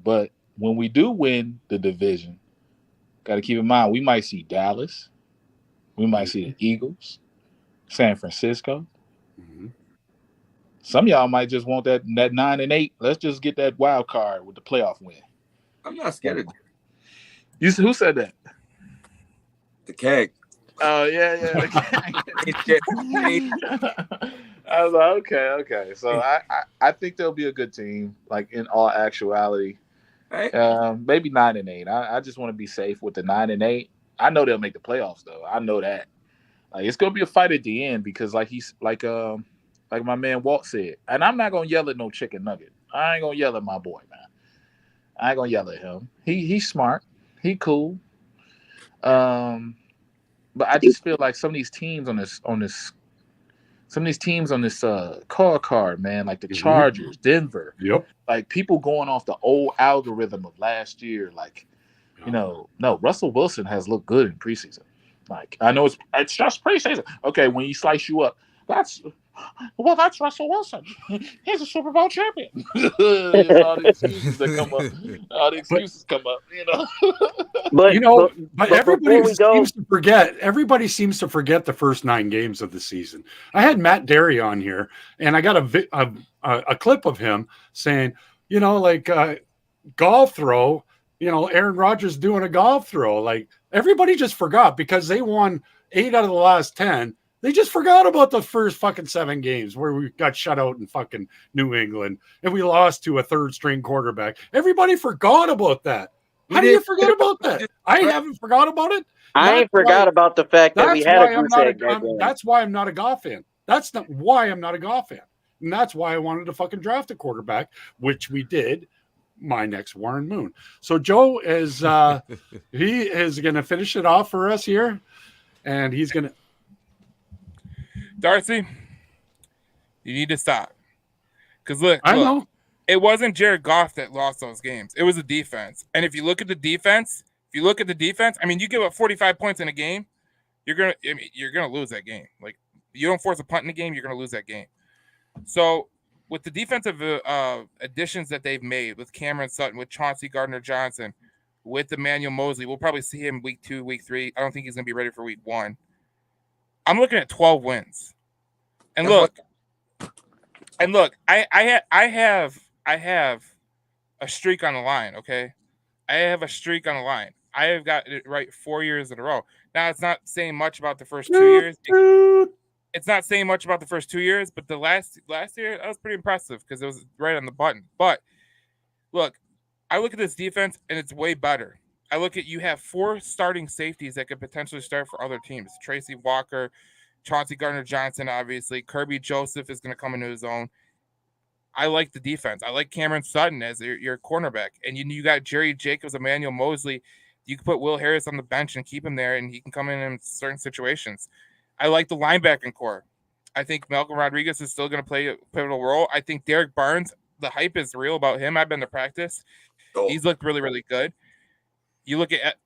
But when we do win the division, got to keep in mind we might see Dallas, we might see the Eagles, San Francisco. Mm-hmm. Some of y'all might just want that 9-8. Let's just get that wild card with the playoff win. I'm not scared of that. Who said that? The keg. Oh yeah. I was like, okay. So I think they'll be a good team. Like in all actuality, right. Maybe 9-8. I just want to be safe with the 9-8. I know they'll make the playoffs though. I know that. Like it's gonna be a fight at the end because like my man Walt said, and I'm not gonna yell at no chicken nugget. I ain't gonna yell at my boy, man. I ain't gonna yell at him. He's smart. He cool. But I just feel like some of these teams on this card, man, like the Chargers, Denver. Yep. Like people going off the old algorithm of last year, like, no, Russell Wilson has looked good in preseason. Like I know it's just preseason. Okay, when he slice you up, that's Well, that's Russell Wilson. He's a Super Bowl champion. All the excuses that come up. All the excuses come up. But but before everybody we go, seems to forget. Everybody seems to forget the first 9 games of the season. I had Matt Derry on here, and I got a clip of him saying, golf throw. Aaron Rodgers doing a golf throw. Like everybody just forgot because they won 8 out of the last 10. They just forgot about the first fucking 7 games where we got shut out in fucking New England and we lost to a 3rd-string quarterback. Everybody forgot about that. How do you forget about that? I haven't forgot about it. I ain't forgot about the fact that we had a goose egg that game. That's why I'm not a Goff fan. That's not why I'm not a Goff fan. And that's why I wanted to fucking draft a quarterback, which we did. My next Warren Moon. So Joe is he is going to finish it off for us here, and he's going to. Darcy, you need to stop. Because look, I know it wasn't Jared Goff that lost those games. It was the defense. And if you look at the defense, I mean, you give up 45 points in a game, you're gonna lose that game. Like you don't force a punt in the game, you're gonna lose that game. So with the defensive additions that they've made with Cameron Sutton, with Chauncey Gardner-Johnson, with Emmanuel Mosley, we'll probably see him week 2, week 3. I don't think he's gonna be ready for week 1. I'm looking at 12 wins. And look, I have a streak on the line, okay? I have a streak on the line. I have got it right 4 years in a row. Now, it's not saying much about the first 2 years. It's not saying much about the first 2 years, but the last year, that was pretty impressive because it was right on the button. But, look, I look at this defense, and it's way better. I look at you have 4 starting safeties that could potentially start for other teams. Tracy Walker, Chauncey Gardner-Johnson, obviously. Kirby Joseph is going to come into his own. I like the defense. I like Cameron Sutton as your cornerback. And you got Jerry Jacobs, Emmanuel Mosley. You can put Will Harris on the bench and keep him there, and he can come in certain situations. I like the linebacking core. I think Malcolm Rodriguez is still going to play a pivotal role. I think Derek Barnes, the hype is real about him. I've been to practice. He's looked really, really good. You look at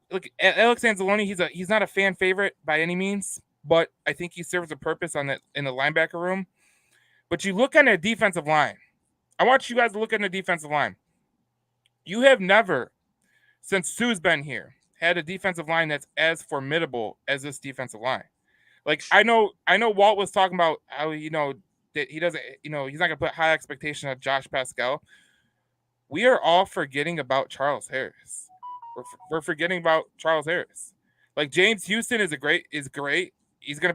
Alex Anzalone. He's not a fan favorite by any means, but I think he serves a purpose in the linebacker room. But you look on the defensive line. I want you guys to look at the defensive line. You have never, since Sue's been here, had a defensive line that's as formidable as this defensive line. Like I know Walt was talking about how that he doesn't he's not gonna put high expectation on Josh Pascal. We are all forgetting about Charles Harris. We're forgetting about Charles Harris. Like James Houston is great. He's going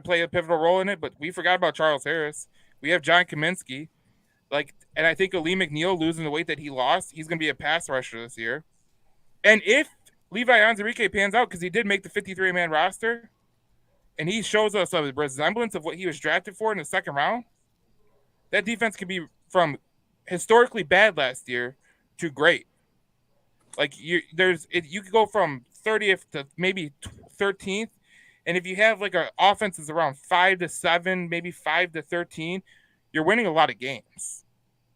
to play a pivotal role in it, but we forgot about Charles Harris. We have John Kaminsky. And I think Ali McNeil losing the weight that he lost, he's going to be a pass rusher this year. And if Levi Onwuzurike pans out, because he did make the 53-man roster, and he shows us a resemblance of what he was drafted for in the 2nd round, that defense could be from historically bad last year to great. Like you could go from 30th to maybe 13th, and if you have like an offense is around 5 to 7, maybe 5 to 13, you're winning a lot of games.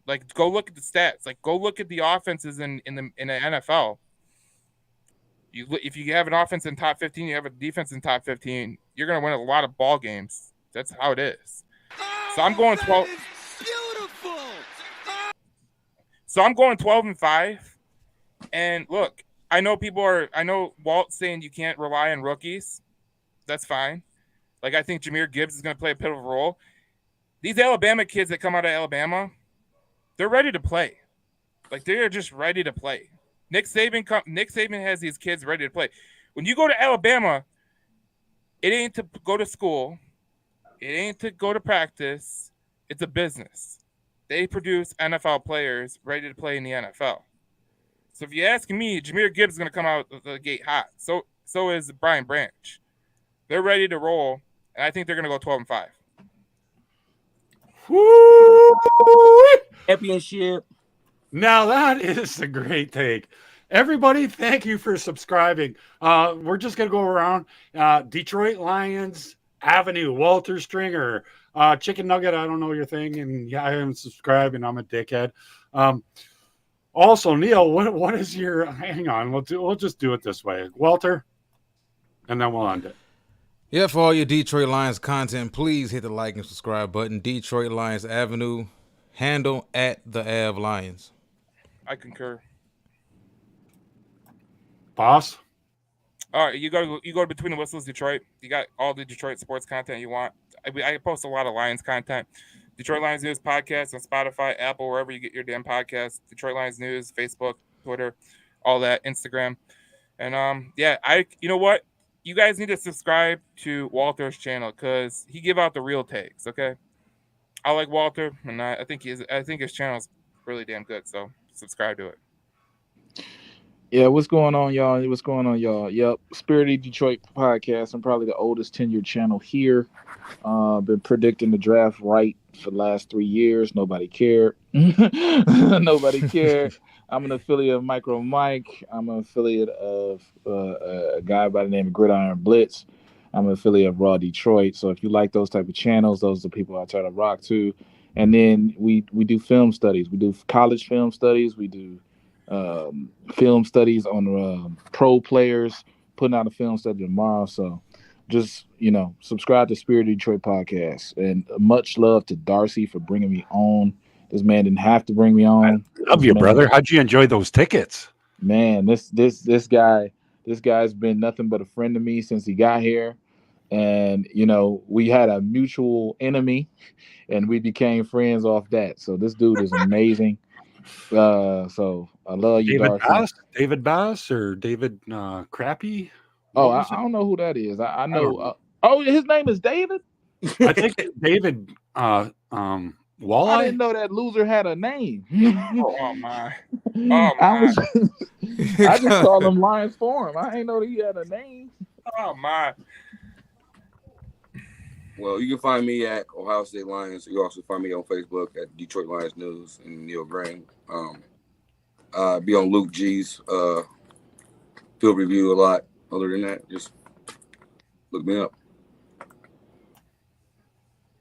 Like go look at the stats. Like go look at the offenses in the NFL. If you have an offense in top 15, you have a defense in top 15, you're gonna win a lot of ball games. That's how it is. So I'm going 12. So I'm going 12-5. And look, I know Walt's saying you can't rely on rookies. That's fine. Like, I think Jahmyr Gibbs is going to play a pivotal role. These Alabama kids that come out of Alabama, they're ready to play. Like, they're just ready to play. Nick Saban has these kids ready to play. When you go to Alabama, it ain't to go to school. It ain't to go to practice. It's a business. They produce NFL players ready to play in the NFL. So if you ask me, Jahmyr Gibbs is going to come out the gate hot. So is Brian Branch. They're ready to roll, and I think they're going to go 12-5. Woo! Championship. Now that is a great take. Everybody, thank you for subscribing. We're just going to go around. Detroit Lions, Avenue, Walter Stringer, Chicken Nugget, I don't know your thing, and yeah, I haven't subscribed, and I'm a dickhead. Also, Neil, what is your? Hang on, we'll just do it this way, Walter, and then we'll end it. Yeah, for all your Detroit Lions content, please hit the like and subscribe button. Detroit Lions Avenue, handle at the Av Lions. I concur. Boss? All right, you go to Between the Whistles Detroit. You got all the Detroit sports content you want. I post a lot of Lions content. Detroit Lions News podcast on Spotify, Apple, wherever you get your damn podcasts. Detroit Lions News, Facebook, Twitter, all that, Instagram. And you know what? You guys need to subscribe to Walter's channel because he give out the real takes. Okay, I like Walter, and I think his channel is really damn good. So subscribe to it. Yeah, what's going on, y'all? Yep, Spirited Detroit podcast. I'm probably the oldest tenured channel here. Been predicting the draft right for the last 3 years. Nobody cared. Nobody cared. I'm an affiliate of Micro Mike. I'm an affiliate of a guy by the name of Gridiron Blitz. I'm an affiliate of Raw Detroit. So if you like those type of channels, those are the people I try to rock to. And then we do film studies. We do college film studies. We do film studies on pro players, putting out a film study tomorrow. So just, subscribe to Spirit Detroit podcast. And much love to Darcy for bringing me on. This man didn't have to bring me on. I love you, brother. How'd you enjoy those tickets? Man, this guy's been nothing but a friend to me since he got here. And, we had a mutual enemy and we became friends off that. So this dude is amazing. So I love you, Darcy. David Bass or David Crappy? Oh, I don't know who that is. I know. His name is David? I think it's David Walleye. I didn't know that loser had a name. Oh my! I just called him Lions Forum. I ain't know that he had a name. Oh my! Well, you can find me at Ohio State Lions. You also find me on Facebook at Detroit Lions News and Neil Graham. Be on Luke G's field review a lot. Other than that, just look me up.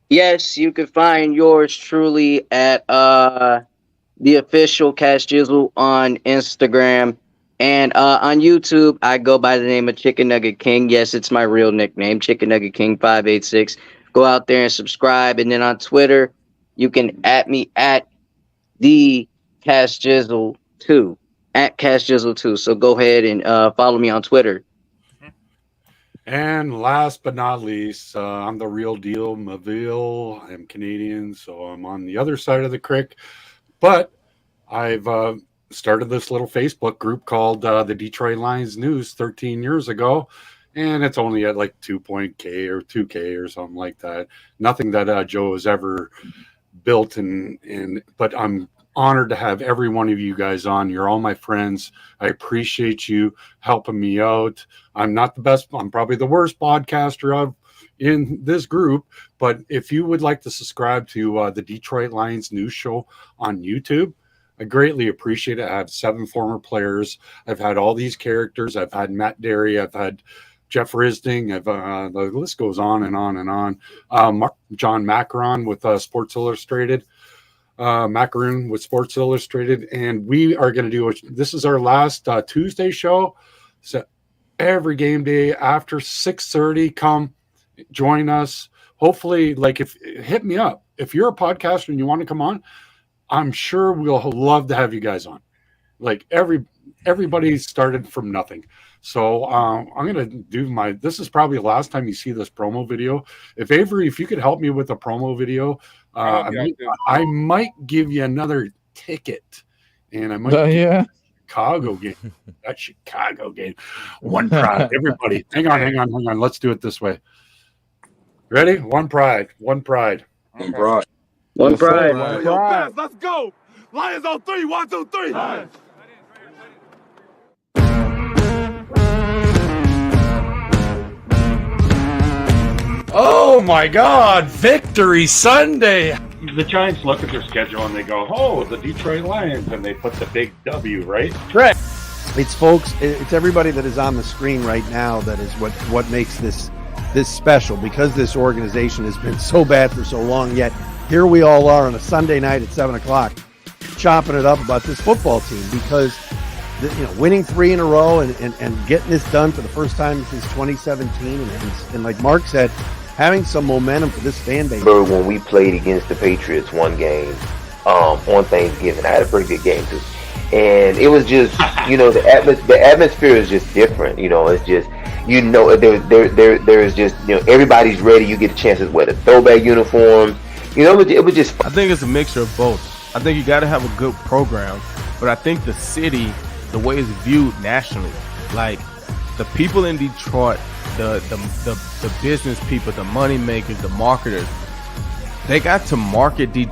Yes, you can find yours truly at the official Cash Jizzle on Instagram. And on YouTube, I go by the name of Chicken Nugget King. Yes, it's my real nickname, Chicken Nugget King 586. Go out there and subscribe. And then on Twitter, you can at me at the Cash Jizzle 2, at Cash Jizzle 2. So go ahead and follow me on Twitter. And last but not least, I'm the real deal, Maville. I'm Canadian, so I'm on the other side of the creek. But I've started this little Facebook group called the Detroit Lions News 13 years ago. And it's only at like 2.K or 2K or something like that. Nothing that Joe has ever built. But I'm honored to have every one of you guys on. You're all my friends. I appreciate you helping me out. I'm not the best. I'm probably the worst podcaster in this group. But if you would like to subscribe to the Detroit Lions News Show on YouTube, I greatly appreciate it. I have 7 former players. I've had all these characters. I've had Matt Derry. I've had Jeff Risding. The list goes on and on and on. John Macaron with Sports Illustrated. Macaroon with Sports Illustrated, and we are going to do this is our last Tuesday show. So every game day after 6:30, come join us. Hopefully, hit me up if you're a podcaster and you want to come on. I'm sure we'll love to have you guys on. Like everybody started from nothing. So I'm going to do this is probably the last time you see this promo video. If Avery, if you could help me with a promo video, I might give you another ticket, and I might Chicago game. That Chicago game. One pride. Everybody. Hang on. Let's do it this way. Ready? One pride. One pride. One pride. Yo, fast, let's go. Lions on 3. 1, 2, 3. Lions. Oh my God! Victory Sunday. The Giants look at their schedule and they go, "Oh, the Detroit Lions," and they put the big W, right? Correct. It's folks. It's everybody that is on the screen right now that is what makes this special, because this organization has been so bad for so long. Yet here we all are on a Sunday night at 7:00, chopping it up about this football team, because winning 3 in a row and getting this done for the first time since 2017, and like Mark said, having some momentum for this fan base. Remember when we played against the Patriots one game on Thanksgiving? I had a pretty good game too, and it was just the atmosphere is just different. It's just there is just everybody's ready. You get a chance to wear the throwback uniforms. It was just. I think it's a mixture of both. I think you got to have a good program, but I think the city, the way it's viewed nationally, like the people in Detroit, the business people, the money makers, the marketers, they got to market Detroit